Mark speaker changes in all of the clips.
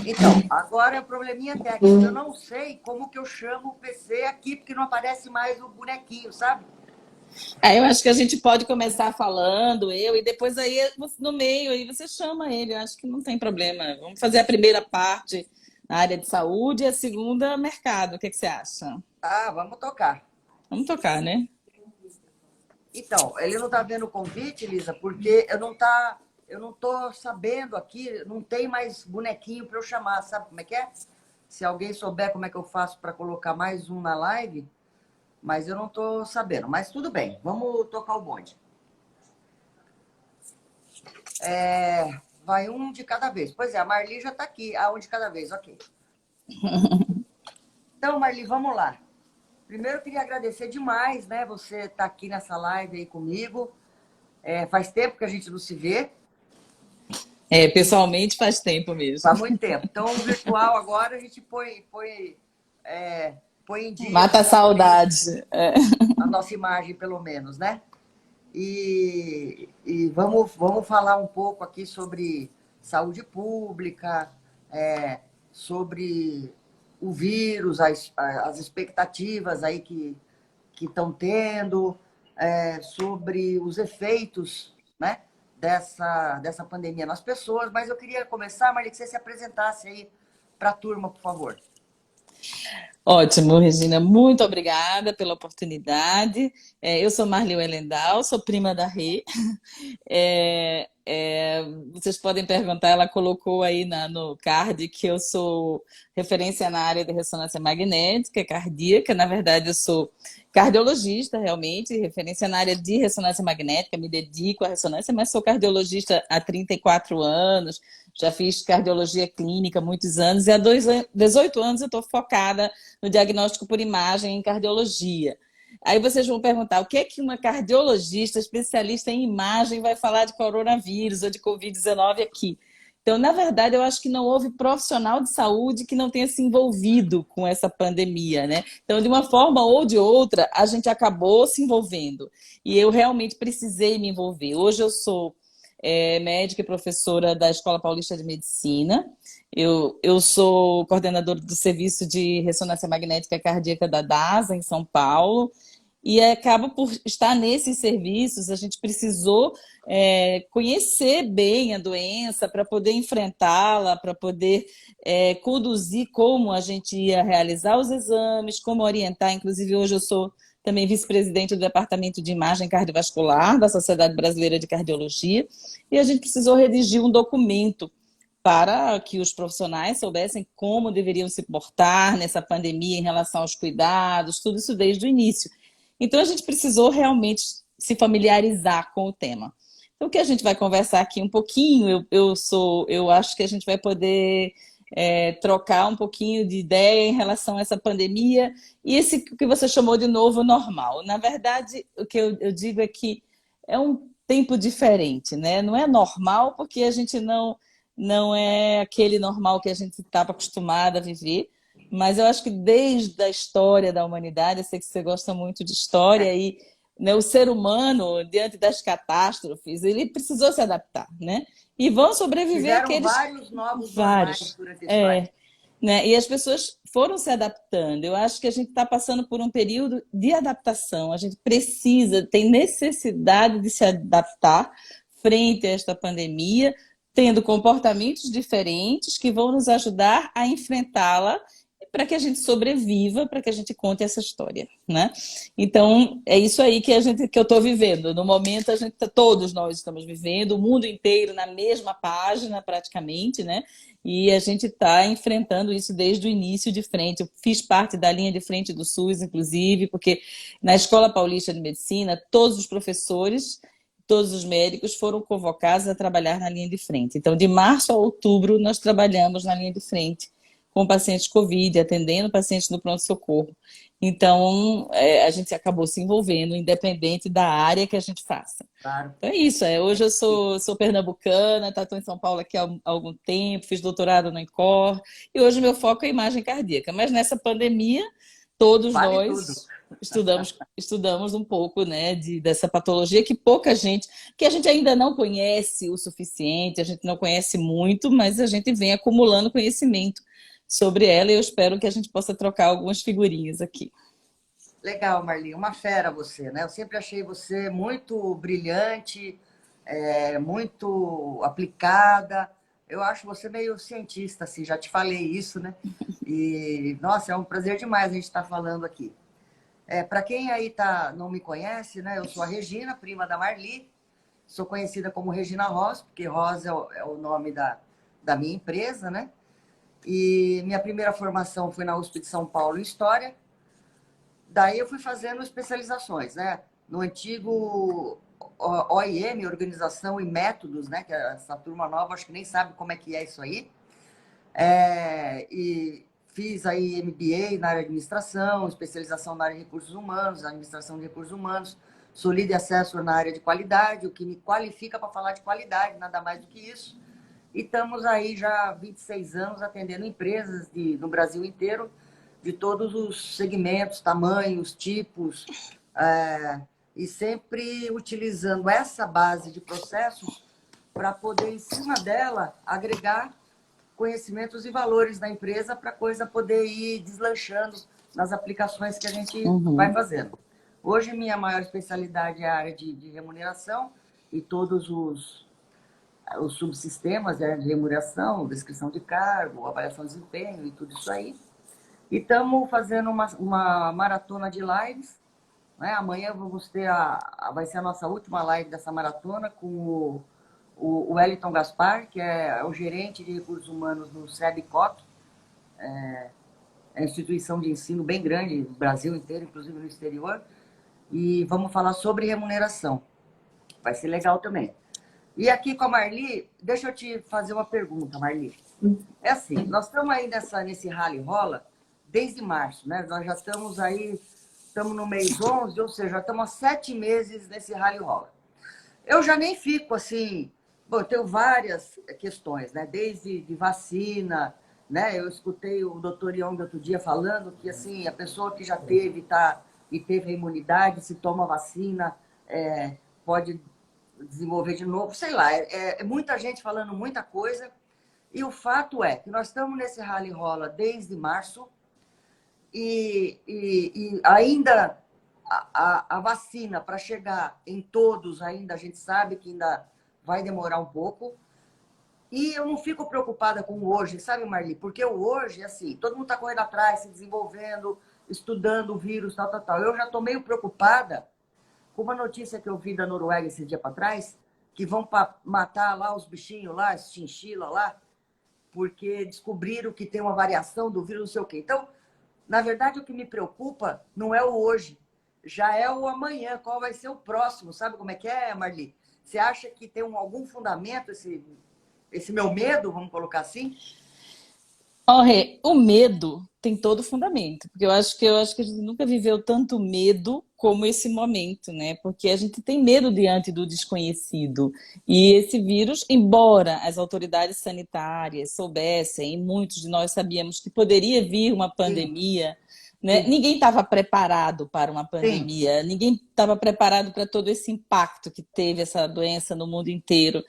Speaker 1: Então, agora é o probleminha técnico. Eu não sei como que eu chamo o PC aqui, porque não aparece mais o bonequinho, sabe?
Speaker 2: Eu acho que a gente pode começar falando, e depois aí no meio aí você chama ele. Eu acho que não tem problema. Vamos fazer a primeira parte na área de saúde e a segunda mercado. O que que você acha?
Speaker 1: Ah, vamos tocar.
Speaker 2: Vamos tocar, né?
Speaker 1: Então, ele não está vendo o convite, Lisa, porque eu não tô sabendo aqui, não tem mais bonequinho para eu chamar, sabe como é que é? Se alguém souber como é que eu faço para colocar mais um na live, mas eu não estou sabendo. Mas tudo bem, vamos tocar o bonde. Vai um de cada vez. Pois é, a Marli já está aqui. Um de cada vez, ok. Então, Marli, vamos lá. Primeiro, eu queria agradecer demais, né? Você estar aqui nessa live aí comigo. Faz tempo que a gente não se vê.
Speaker 2: Pessoalmente faz tempo mesmo.
Speaker 1: Faz muito tempo. Então, o virtual agora a gente põe em dia
Speaker 2: Mata a saudade.
Speaker 1: a nossa imagem, pelo menos, né? E vamos falar um pouco aqui sobre saúde pública, sobre o vírus, as expectativas aí que estão tendo, sobre os efeitos, né, dessa pandemia nas pessoas. Mas eu queria começar, Maria, que você se apresentasse aí para a turma, por favor.
Speaker 2: Ótimo, Regina, muito obrigada pela oportunidade. Eu sou Marli Wellendal, sou prima da Rê. Vocês podem perguntar, ela colocou aí no card que eu sou referência na área de ressonância magnética cardíaca. Na verdade, eu sou cardiologista, realmente, referência na área de ressonância magnética, me dedico à ressonância, mas sou cardiologista há 34 anos, já fiz cardiologia clínica há muitos anos, e há 18 anos eu estou focada no diagnóstico por imagem em cardiologia. Aí vocês vão perguntar o que é que uma cardiologista especialista em imagem vai falar de coronavírus ou de Covid-19 aqui. Então, na verdade, eu acho que não houve profissional de saúde que não tenha se envolvido com essa pandemia, né? Então, de uma forma ou de outra, a gente acabou se envolvendo. E eu realmente precisei me envolver. Hoje eu sou médica e professora da Escola Paulista de Medicina. Eu sou coordenadora do Serviço de Ressonância Magnética Cardíaca da DASA, em São Paulo. E acaba por estar nesses serviços, a gente precisou conhecer bem a doença para poder enfrentá-la, para poder conduzir como a gente ia realizar os exames, como orientar. Inclusive, hoje eu sou também vice-presidente do Departamento de Imagem Cardiovascular da Sociedade Brasileira de Cardiologia, e a gente precisou redigir um documento para que os profissionais soubessem como deveriam se portar nessa pandemia em relação aos cuidados, tudo isso desde o início. Então, a gente precisou realmente se familiarizar com o tema. Então, o que a gente vai conversar aqui um pouquinho, eu acho que a gente vai poder trocar um pouquinho de ideia em relação a essa pandemia e esse que você chamou de novo normal. Na verdade, o que eu digo é que é um tempo diferente, né? Não é normal porque a gente não é aquele normal que a gente estava acostumado a viver, mas eu acho que desde a história da humanidade, eu sei que você gosta muito de história, e né, o ser humano, diante das catástrofes, ele precisou se adaptar, né? E vão sobreviver
Speaker 1: Tiveram
Speaker 2: aqueles
Speaker 1: vários novos normais
Speaker 2: vários.
Speaker 1: durante a história.
Speaker 2: Né? E as pessoas foram se adaptando. Eu acho que a gente está passando por um período de adaptação. A gente precisa, tem necessidade de se adaptar frente a esta pandemia, tendo comportamentos diferentes que vão nos ajudar a enfrentá-la para que a gente sobreviva, para que a gente conte essa história, né? Então, é isso aí que eu estou vivendo. No momento, todos nós estamos vivendo, o mundo inteiro na mesma página, praticamente, né? E a gente está enfrentando isso desde o início de frente. Eu fiz parte da linha de frente do SUS, inclusive, porque na Escola Paulista de Medicina, todos os professores, todos os médicos foram convocados a trabalhar na linha de frente. Então, de março a outubro, nós trabalhamos na linha de frente com pacientes Covid, atendendo pacientes no pronto-socorro. Então, a gente acabou se envolvendo, independente da área que a gente faça.
Speaker 1: Claro.
Speaker 2: Então é isso. Hoje eu sou pernambucana, estou em São Paulo aqui há algum tempo, fiz doutorado no INCOR, e hoje meu foco é imagem cardíaca. Mas nessa pandemia, todos
Speaker 1: Vale tudo.
Speaker 2: nós estudamos um pouco, né, dessa patologia que a gente ainda não conhece o suficiente, a gente não conhece muito, mas a gente vem acumulando conhecimento sobre ela e eu espero que a gente possa trocar algumas figurinhas aqui.
Speaker 1: Legal, Marli, uma fera você, né? Eu sempre achei você muito brilhante, muito aplicada. Eu acho você meio cientista, assim, já te falei isso, né? E, nossa, é um prazer demais a gente estar falando aqui. Para quem aí não me conhece, né? Eu sou a Regina, prima da Marli. Sou conhecida como Regina Ross, porque Ross é o nome da minha empresa, né? E minha primeira formação foi na USP de São Paulo em História. Daí eu fui fazendo especializações, né? No antigo OIM, Organização e Métodos, né? Que essa turma nova acho que nem sabe como é que é isso aí. E fiz aí MBA na área de administração, especialização na área de recursos humanos, administração de recursos humanos, sou líder assessor na área de qualidade, o que me qualifica para falar de qualidade, nada mais do que isso. E estamos aí já há 26 anos atendendo empresas no Brasil inteiro, de todos os segmentos, tamanhos, tipos, e sempre utilizando essa base de processos para poder, em cima dela, agregar conhecimentos e valores da empresa para a coisa poder ir deslanchando nas aplicações que a gente vai fazendo. Hoje, minha maior especialidade é a área de remuneração e todos os subsistemas de remuneração, descrição de cargo, avaliação de desempenho e tudo isso aí. E estamos fazendo uma maratona de lives. Né? Amanhã vamos ter vai ser a nossa última live dessa maratona com o Wellington Gaspar, que é o gerente de recursos humanos no SEBCOP, é uma instituição de ensino bem grande no Brasil inteiro, inclusive no exterior. E vamos falar sobre remuneração. Vai ser legal também. E aqui com a Marli, deixa eu te fazer uma pergunta, Marli. É assim, nós estamos aí nesse rally rola desde março, né? Nós já estamos aí, estamos no mês 11, ou seja, já estamos há 7 meses nesse rally rola. Eu já nem fico assim... Bom, eu tenho várias questões, né? Desde de vacina, né? Eu escutei o doutor Young outro dia falando que assim, a pessoa que já teve e teve a imunidade, se toma vacina, pode desenvolver de novo, sei lá, muita gente falando muita coisa, e o fato é que nós estamos nesse rally rola desde março, e ainda a vacina para chegar em todos, ainda a gente sabe que ainda vai demorar um pouco, e eu não fico preocupada com o hoje, sabe, Marli? Porque o hoje, assim, todo mundo está correndo atrás, se desenvolvendo, estudando o vírus, tal, tal, tal. Eu já estou meio preocupada com uma notícia que eu vi da Noruega esse dia para trás, que vão matar lá os bichinhos lá, as chinchilas lá, porque descobriram que tem uma variação do vírus, não sei o quê. Então, na verdade, o que me preocupa não é o hoje, já é o amanhã, qual vai ser o próximo. Sabe como é que é, Marli? Você acha que tem algum fundamento esse meu medo, vamos colocar assim?
Speaker 2: O medo tem todo fundamento, porque eu acho que a gente nunca viveu tanto medo como esse momento, né? Porque a gente tem medo diante do desconhecido. E esse vírus, embora as autoridades sanitárias soubessem, e muitos de nós sabíamos que poderia vir uma pandemia, né? Ninguém estava preparado para uma pandemia, ninguém estava preparado para todo esse impacto que teve essa doença no mundo inteiro.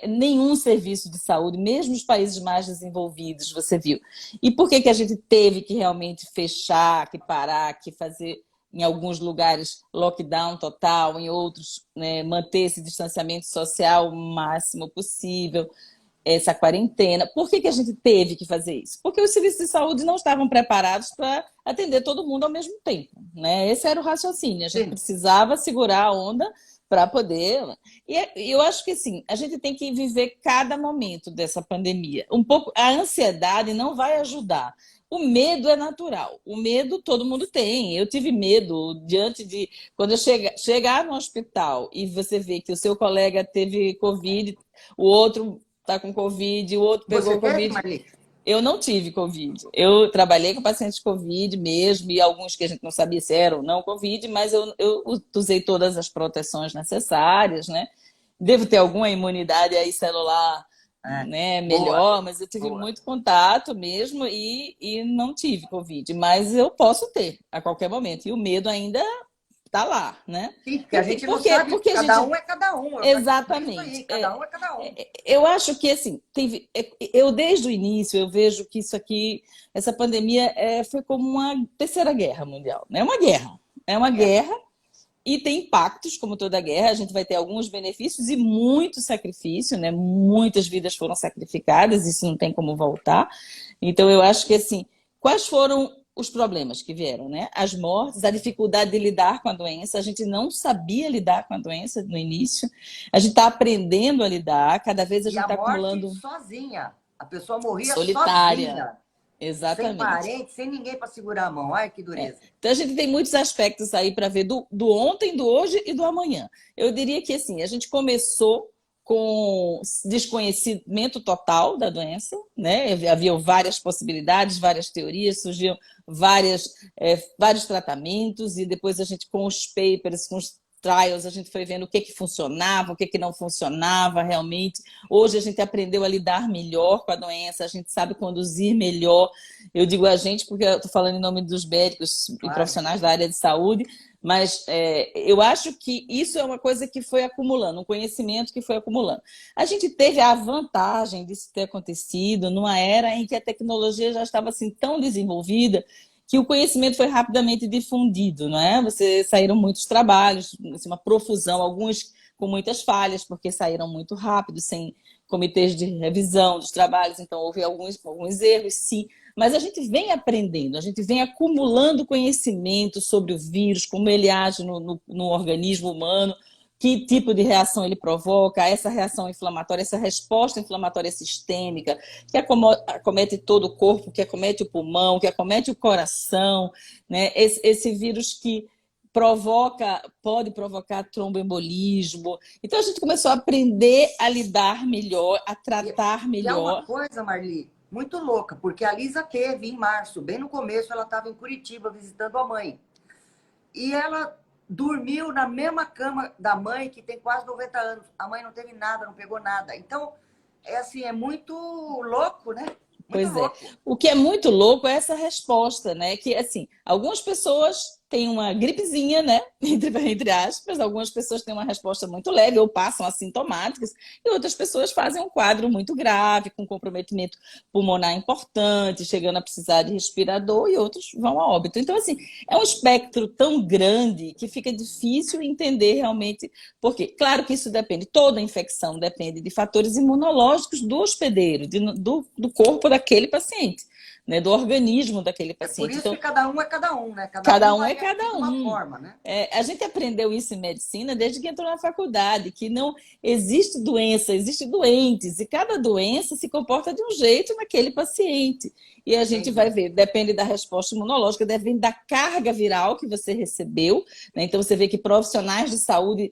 Speaker 2: Nenhum serviço de saúde, mesmo os países mais desenvolvidos, você viu. E por que a gente teve que realmente fechar, que parar, que fazer, em alguns lugares, lockdown total, em outros, né, manter esse distanciamento social o máximo possível, essa quarentena? Por que a gente teve que fazer isso? Porque os serviços de saúde não estavam preparados para atender todo mundo ao mesmo tempo, né? Esse era o raciocínio. A gente precisava segurar a onda para poder... E eu acho que, assim, a gente tem que viver cada momento dessa pandemia. Um pouco, a ansiedade não vai ajudar. O medo é natural. O medo todo mundo tem. Eu tive medo diante de... Quando eu chegar no hospital e você vê que o seu colega teve Covid, o outro está com Covid, o outro pegou
Speaker 1: Você
Speaker 2: Covid.
Speaker 1: teve, Marli?
Speaker 2: Eu não tive Covid. Eu trabalhei com pacientes Covid mesmo, e alguns que a gente não sabia se eram ou não Covid, mas eu usei todas as proteções necessárias, né? Devo ter alguma imunidade aí celular
Speaker 1: É.
Speaker 2: né,
Speaker 1: Boa,
Speaker 2: melhor, mas eu tive
Speaker 1: boa.
Speaker 2: muito contato mesmo e não tive Covid. Mas eu posso ter a qualquer momento. E o medo ainda tá lá, né?
Speaker 1: Sim, porque a
Speaker 2: Por quê?
Speaker 1: gente não sabe,
Speaker 2: Porque a
Speaker 1: cada
Speaker 2: gente.
Speaker 1: um é cada um. Eu já te falei isso aí,
Speaker 2: Exatamente.
Speaker 1: cada um é cada um.
Speaker 2: Eu acho que, assim, eu desde o início eu vejo que isso aqui, essa pandemia foi como uma terceira guerra mundial, né? É uma
Speaker 1: É.
Speaker 2: guerra e tem impactos, como toda guerra, a gente vai ter alguns benefícios e muito sacrifício, né? Muitas vidas foram sacrificadas, isso não tem como voltar. Então, eu acho que, assim, quais foram os problemas que vieram, né? As mortes, a dificuldade de lidar com a doença, a gente não sabia lidar com a doença no início, a gente está aprendendo a lidar, cada vez a
Speaker 1: E
Speaker 2: gente
Speaker 1: a
Speaker 2: está
Speaker 1: morte
Speaker 2: acumulando
Speaker 1: sozinha. A pessoa morria
Speaker 2: solitária,
Speaker 1: sozinha, sem
Speaker 2: exatamente.
Speaker 1: parente, sem ninguém para segurar a mão. Ai, que dureza.
Speaker 2: Então a gente tem muitos aspectos aí para ver do ontem, do hoje e do amanhã. Eu diria que assim, a gente começou com desconhecimento total da doença, né? Havia várias possibilidades, várias teorias, surgiam vários tratamentos, e depois a gente, com os papers, com os trials, a gente foi vendo o que funcionava, o que não funcionava realmente. Hoje a gente aprendeu a lidar melhor com a doença, a gente sabe conduzir melhor. Eu digo a gente porque eu estou falando em nome dos médicos e
Speaker 1: Claro.
Speaker 2: profissionais da área de saúde, mas eu acho que isso é uma coisa que foi acumulando, um conhecimento que foi acumulando. A gente teve a vantagem disso ter acontecido numa era em que a tecnologia já estava assim tão desenvolvida que o conhecimento foi rapidamente difundido, não é? Saíram muitos trabalhos, assim, uma profusão, alguns com muitas falhas, porque saíram muito rápido, sem comitês de revisão dos trabalhos, então houve alguns erros, sim. Mas a gente vem aprendendo, a gente vem acumulando conhecimento sobre o vírus, como ele age no organismo humano, que tipo de reação ele provoca, essa reação inflamatória, essa resposta inflamatória sistêmica, que acomete todo o corpo, que acomete o pulmão, que acomete o coração, né? Esse vírus que pode provocar tromboembolismo. Então a gente começou a aprender a lidar melhor, a
Speaker 1: E,
Speaker 2: tratar
Speaker 1: e há uma
Speaker 2: melhor.
Speaker 1: coisa, Marli, muito louca, porque a Lisa teve em março, bem no começo, ela estava em Curitiba visitando a mãe. E ela dormiu na mesma cama da mãe, que tem quase 90 anos. A mãe não teve nada, não pegou nada. Então, é assim, é muito louco, né? Muito
Speaker 2: Pois é.
Speaker 1: louco.
Speaker 2: O que é muito louco é essa resposta, né? Que, assim, algumas pessoas têm uma gripezinha, né? Entre aspas, algumas pessoas têm uma resposta muito leve ou passam assintomáticas, e outras pessoas fazem um quadro muito grave, com comprometimento pulmonar importante, chegando a precisar de respirador, e outros vão a óbito. Então, assim, é um espectro tão grande que fica difícil entender realmente por quê. Claro que isso depende, toda infecção depende de fatores imunológicos do hospedeiro, do corpo daquele paciente, né? Do organismo daquele
Speaker 1: É por
Speaker 2: paciente.
Speaker 1: isso que
Speaker 2: Então,
Speaker 1: cada um é cada um, né? Cada um
Speaker 2: cada um
Speaker 1: vai
Speaker 2: é
Speaker 1: reagir
Speaker 2: cada
Speaker 1: de uma
Speaker 2: um.
Speaker 1: forma, né?
Speaker 2: A gente aprendeu isso em medicina desde que entrou na faculdade, que não existe doença, existe doentes, e cada doença se comporta de um jeito naquele paciente. E a gente vai
Speaker 1: Entendi.
Speaker 2: ver, depende da resposta imunológica, depende da carga viral que você recebeu, né? Então você vê que profissionais de saúde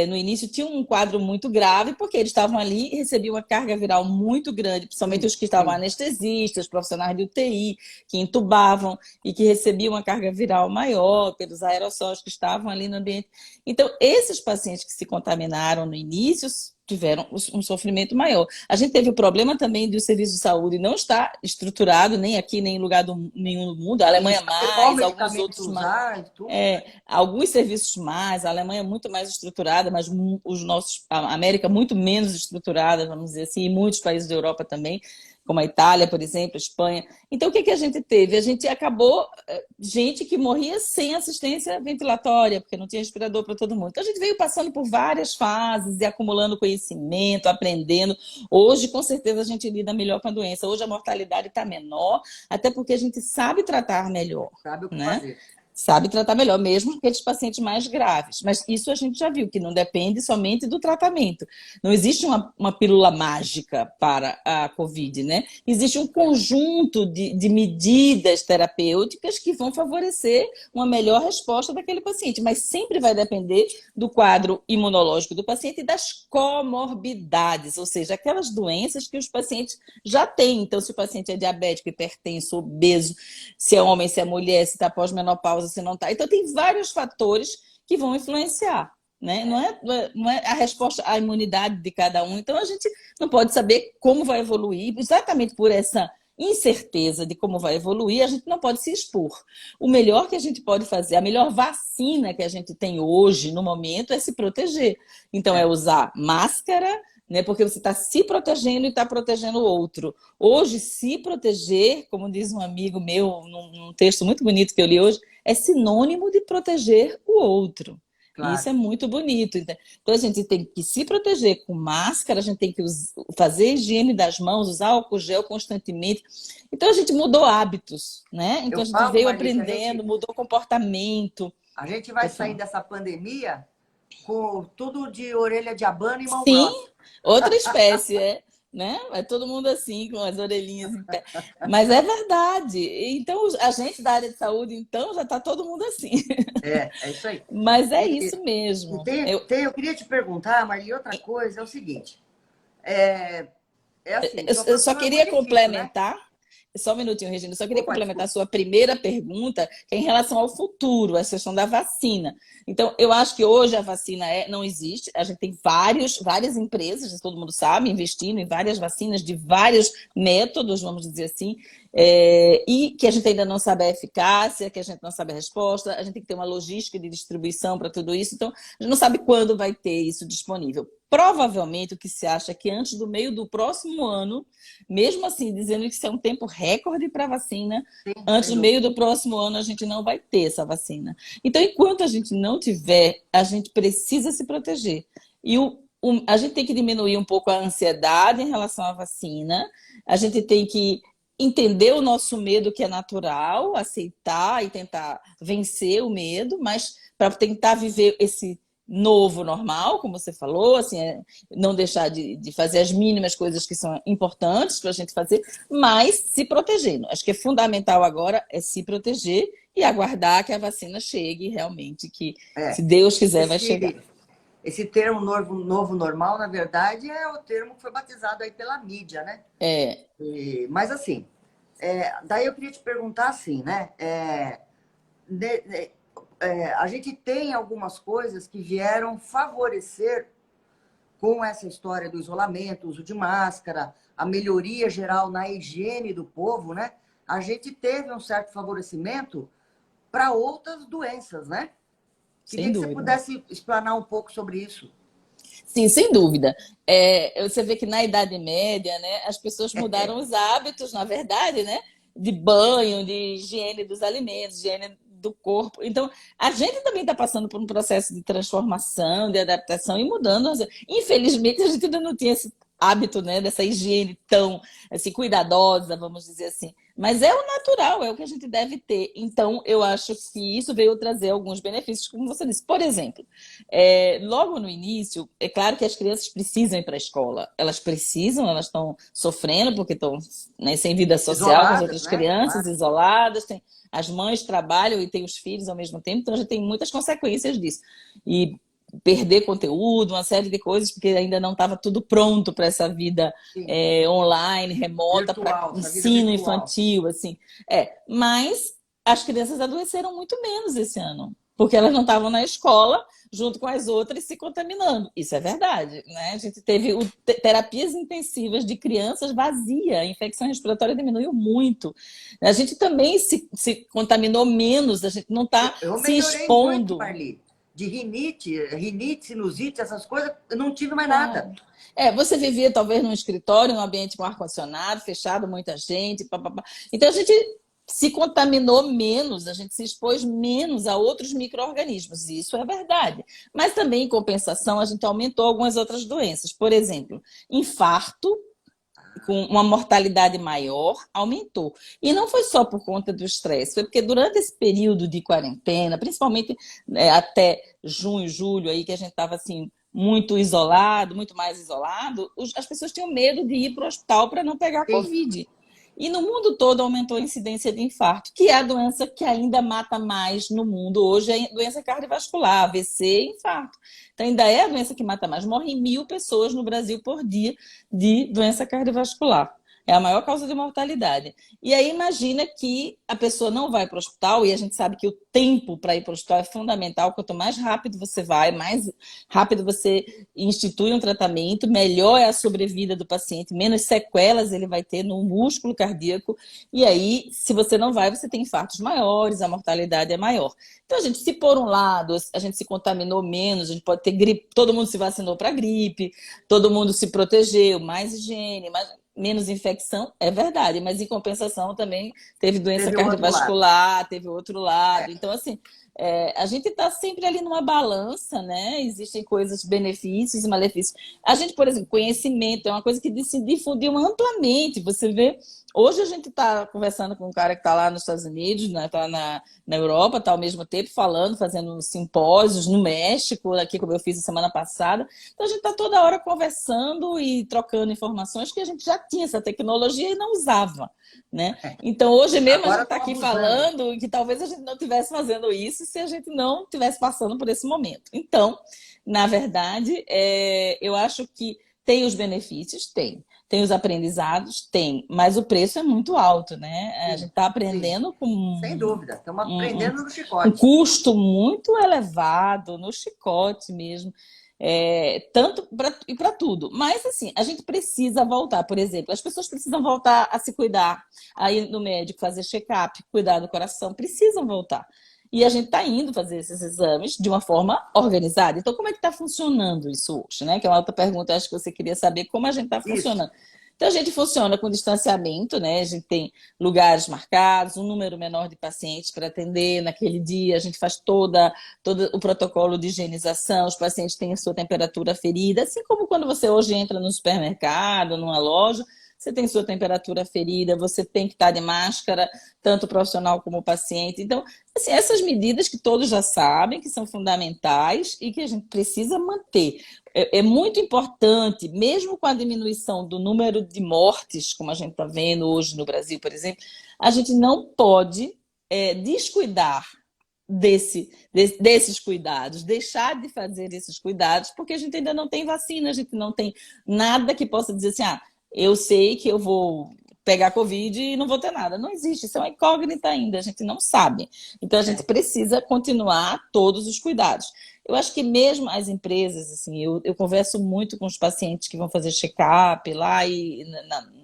Speaker 2: no início tinham um quadro muito grave, porque eles estavam ali e recebiam uma carga viral muito grande, principalmente
Speaker 1: Sim,
Speaker 2: os que estavam
Speaker 1: sim.
Speaker 2: anestesistas, profissionais de UTI, que entubavam e que recebiam uma carga viral maior pelos aerossóis que estavam ali no ambiente. Então, esses pacientes que se contaminaram no início tiveram um sofrimento maior. A gente teve o problema também do serviço de saúde não estar estruturado, nem aqui, nem em lugar nenhum do mundo. A
Speaker 1: Sim,
Speaker 2: Alemanha
Speaker 1: saber qual
Speaker 2: mais, alguns
Speaker 1: medicamento
Speaker 2: outros mais.
Speaker 1: usar e tudo, né?
Speaker 2: Alguns serviços mais, a Alemanha é muito mais estruturada, mas a América muito menos estruturada, vamos dizer assim, e muitos países da Europa também, como a Itália, por exemplo, a Espanha. Então, o que a gente teve? A gente acabou, gente que morria sem assistência ventilatória, porque não tinha respirador para todo mundo. Então, a gente veio passando por várias fases e acumulando conhecimento, aprendendo. Hoje, com certeza, a gente lida melhor com a doença. Hoje, a mortalidade está menor, até porque a gente sabe tratar melhor,
Speaker 1: Sabe o que
Speaker 2: né?
Speaker 1: fazer.
Speaker 2: Sabe tratar melhor, mesmo aqueles pacientes mais graves. Mas isso a gente já viu, que não depende somente do tratamento. Não existe uma pílula mágica para a Covid, né? Existe um conjunto de medidas terapêuticas que vão favorecer uma melhor resposta daquele paciente, mas sempre vai depender do quadro imunológico do paciente e das comorbidades, ou seja, aquelas doenças que os pacientes já têm. Então, se o paciente é diabético, hipertenso, obeso, se é homem, se é mulher, se está pós-menopausa, se não está. Então, tem vários fatores que vão influenciar, né? Não é a resposta à imunidade de cada um. Então, a gente não pode saber como vai evoluir, exatamente por essa incerteza de como vai evoluir, a gente não pode se expor. O melhor que a gente pode fazer, a melhor vacina que a gente tem hoje, no momento, é se proteger. Então, é usar máscara, né? Porque você está se protegendo e está protegendo o outro. Hoje, se proteger, como diz um amigo meu, num texto muito bonito que eu li hoje, é sinônimo de proteger o outro. E isso
Speaker 1: Claro.
Speaker 2: é muito bonito. Então, a gente tem que se proteger com máscara, a gente tem que fazer higiene das mãos, usar álcool gel constantemente. Então, a gente mudou hábitos, né? Então,
Speaker 1: Eu
Speaker 2: a gente
Speaker 1: falo,
Speaker 2: veio
Speaker 1: Marli, que
Speaker 2: aprendendo, mudou comportamento.
Speaker 1: a gente vai
Speaker 2: Pode
Speaker 1: sair
Speaker 2: falar.
Speaker 1: dessa pandemia com tudo de orelha de abano e mão
Speaker 2: Sim,
Speaker 1: grossa.
Speaker 2: outra espécie, né? Vai todo mundo assim, com as orelhinhas em pé. Mas é verdade. Então, a gente da área de saúde, então, já está todo mundo assim.
Speaker 1: É isso aí.
Speaker 2: Mas é
Speaker 1: E,
Speaker 2: isso
Speaker 1: e
Speaker 2: mesmo.
Speaker 1: eu queria te perguntar, Marli, outra coisa é o seguinte. É, é assim, sua
Speaker 2: Eu só
Speaker 1: profissão é muito
Speaker 2: queria
Speaker 1: difícil, né?
Speaker 2: complementar, só um minutinho, Regina, eu só queria
Speaker 1: Opa,
Speaker 2: complementar a
Speaker 1: desculpa.
Speaker 2: sua primeira pergunta, que é em relação ao futuro, a questão da vacina. Então, eu acho que hoje a vacina não existe, a gente tem várias empresas, todo mundo sabe, investindo em várias vacinas de vários métodos, vamos dizer assim, e que a gente ainda não sabe a eficácia, que a gente não sabe a resposta, a gente tem que ter uma logística de distribuição para tudo isso, então a gente não sabe quando vai ter isso disponível. Provavelmente o que se acha é que antes do meio do próximo ano, mesmo assim, dizendo que isso é um tempo recorde para vacina,
Speaker 1: Sim,
Speaker 2: antes
Speaker 1: sem
Speaker 2: do meio
Speaker 1: dúvida.
Speaker 2: do próximo ano a gente não vai ter essa vacina. Então, enquanto a gente não tiver, a gente precisa se proteger. E a gente tem que diminuir um pouco a ansiedade em relação à vacina, a gente tem que entender o nosso medo, que é natural, aceitar e tentar vencer o medo, mas para tentar viver esse novo normal, como você falou, assim, não deixar de fazer as mínimas coisas que são importantes para a gente fazer, mas se protegendo. Acho que é fundamental agora é se proteger e aguardar que a vacina chegue realmente, que se
Speaker 1: É.
Speaker 2: Deus quiser vai chegar.
Speaker 1: Esse termo novo normal, na verdade, é o termo que foi batizado aí pela mídia, né?
Speaker 2: É,
Speaker 1: Mas assim, daí eu queria te perguntar assim, né? A gente tem algumas coisas que vieram favorecer com essa história do isolamento, uso de máscara, a melhoria geral na higiene do povo, né? A gente teve um certo favorecimento para outras doenças, né? Queria
Speaker 2: sem
Speaker 1: que você
Speaker 2: dúvida.
Speaker 1: pudesse explanar um pouco sobre isso.
Speaker 2: Sim, sem dúvida. Você vê que na Idade Média, né, as pessoas mudaram os hábitos, na verdade, né, de banho, de higiene dos alimentos, higiene do corpo. Então, a gente também está passando por um processo de transformação, de adaptação e mudando. Infelizmente, a gente ainda não tinha esse hábito, né, dessa higiene tão assim, cuidadosa, vamos dizer assim. Mas é o natural, é o que a gente deve ter. Então, eu acho que isso veio trazer alguns benefícios, como você disse. Por exemplo, logo no início, é claro que as crianças precisam ir para a escola. Elas precisam, elas estão sofrendo porque estão, né, sem vida social com as
Speaker 1: Isoladas,
Speaker 2: outras
Speaker 1: né?
Speaker 2: crianças,
Speaker 1: Claro.
Speaker 2: isoladas. As mães trabalham e têm os filhos ao mesmo tempo, então a gente tem muitas consequências disso. E perder conteúdo, uma série de coisas, porque ainda não estava tudo pronto para essa vida
Speaker 1: Sim.
Speaker 2: online, remota, para
Speaker 1: Virtual, essa vida
Speaker 2: ensino
Speaker 1: virtual.
Speaker 2: infantil, assim. Mas as crianças adoeceram muito menos esse ano, porque elas não estavam na escola junto com as outras se contaminando. Isso é verdade, né? A gente teve terapias intensivas de crianças vazia, a infecção respiratória diminuiu muito. A gente também se contaminou menos, a gente não está
Speaker 1: Eu
Speaker 2: se
Speaker 1: melhorei muito,
Speaker 2: expondo.
Speaker 1: Marli. De rinite, sinusite, essas coisas, eu não tive mais nada.
Speaker 2: Claro. Você vivia talvez num escritório, num ambiente com ar-condicionado, fechado, muita gente, papapá. Então a gente se contaminou menos, a gente se expôs menos a outros micro-organismos, e isso é verdade. Mas também, em compensação, a gente aumentou algumas outras doenças. Por exemplo, infarto, com uma mortalidade maior, aumentou. E não foi só por conta do estresse, foi porque durante esse período de quarentena, principalmente até junho, julho, aí que a gente estava assim, muito isolado, muito mais isolado, as pessoas tinham medo de ir para o hospital para não pegar
Speaker 1: Sim.
Speaker 2: Covid. E no mundo todo aumentou a incidência de infarto, que é a doença que ainda mata mais no mundo hoje, é a doença cardiovascular, AVC e infarto. Então ainda é a doença que mata mais. Morrem 1.000 pessoas no Brasil por dia de doença cardiovascular. É a maior causa de mortalidade. E aí imagina que a pessoa não vai para o hospital, e a gente sabe que o tempo para ir para o hospital é fundamental. Quanto mais rápido você vai, mais rápido você institui um tratamento, melhor é a sobrevida do paciente, menos sequelas ele vai ter no músculo cardíaco. E aí, se você não vai, você tem infartos maiores, a mortalidade é maior. Então, a gente, se por um lado a gente se contaminou menos, a gente pode ter gripe, todo mundo se vacinou para gripe, todo mundo se protegeu, mais higiene, menos infecção, é verdade, mas em compensação também teve doença
Speaker 1: Teve o outro lado.
Speaker 2: cardiovascular, teve outro lado.
Speaker 1: É,
Speaker 2: Então, assim, a gente está sempre ali numa balança, né? Existem coisas, benefícios e malefícios. A gente, por exemplo, conhecimento é uma coisa que se difundiu amplamente. Você vê, hoje a gente está conversando com um cara que está lá nos Estados Unidos, né? Está na Europa, está ao mesmo tempo falando, fazendo simpósios no México, aqui como eu fiz a semana passada. Então a gente está toda hora conversando e trocando informações que a gente já tinha essa tecnologia e não usava, né? Então hoje mesmo a gente
Speaker 1: agora
Speaker 2: está
Speaker 1: estão
Speaker 2: aqui
Speaker 1: abusando.
Speaker 2: falando que talvez a gente não estivesse fazendo isso se a gente não estivesse passando por esse momento. Então, na verdade, eu acho que tem os benefícios, tem os aprendizados, tem, mas o preço é muito alto, né? A gente
Speaker 1: Sim,
Speaker 2: está
Speaker 1: sim,
Speaker 2: aprendendo com
Speaker 1: sem dúvida. Estamos
Speaker 2: um,
Speaker 1: aprendendo no
Speaker 2: um
Speaker 1: chicote.
Speaker 2: custo muito elevado, no chicote mesmo, tanto e para tudo. Mas, assim, a gente precisa voltar, por exemplo, as pessoas precisam voltar a se cuidar, a ir no médico, fazer check-up, cuidar do coração, precisam voltar. E a gente está indo fazer esses exames de uma forma organizada. Então, como é que está funcionando isso hoje, né? Que é uma outra pergunta, acho que você queria saber como a gente está
Speaker 1: Isso.
Speaker 2: funcionando. Então, a gente funciona com distanciamento, né? A gente tem lugares marcados, um número menor de pacientes para atender naquele dia. A gente faz todo o protocolo de higienização. Os pacientes têm a sua temperatura aferida, assim como quando você hoje entra no supermercado, numa loja, você tem sua temperatura aferida, você tem que estar de máscara, tanto o profissional como o paciente. Então, assim, essas medidas que todos já sabem, que são fundamentais e que a gente precisa manter. É muito importante, mesmo com a diminuição do número de mortes, como a gente está vendo hoje no Brasil, por exemplo, a gente não pode descuidar desses cuidados, deixar de fazer esses cuidados, porque a gente ainda não tem vacina, a gente não tem nada que possa dizer assim, eu sei que eu vou pegar Covid e não vou ter nada. Não existe, isso é uma incógnita ainda, a gente não sabe. Então a gente
Speaker 1: É.
Speaker 2: precisa continuar todos os cuidados. Eu acho que mesmo as empresas, assim, eu converso muito com os pacientes que vão fazer check-up lá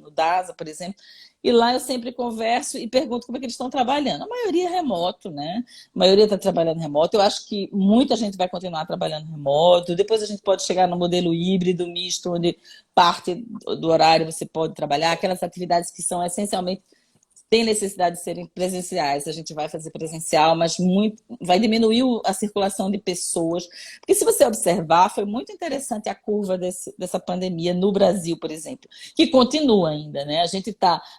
Speaker 2: no DASA, por exemplo, e lá eu sempre converso e pergunto como é que eles estão trabalhando. A maioria é remoto, né? A maioria está trabalhando remoto. Eu acho que muita gente vai continuar trabalhando remoto. Depois a gente pode chegar no modelo híbrido, misto, onde parte do horário você pode trabalhar. Aquelas atividades que são essencialmente tem necessidade de serem presenciais, a gente vai fazer presencial, mas vai diminuir a circulação de pessoas. Porque se você observar, foi muito interessante a curva dessa pandemia no Brasil, por exemplo, que continua ainda, né?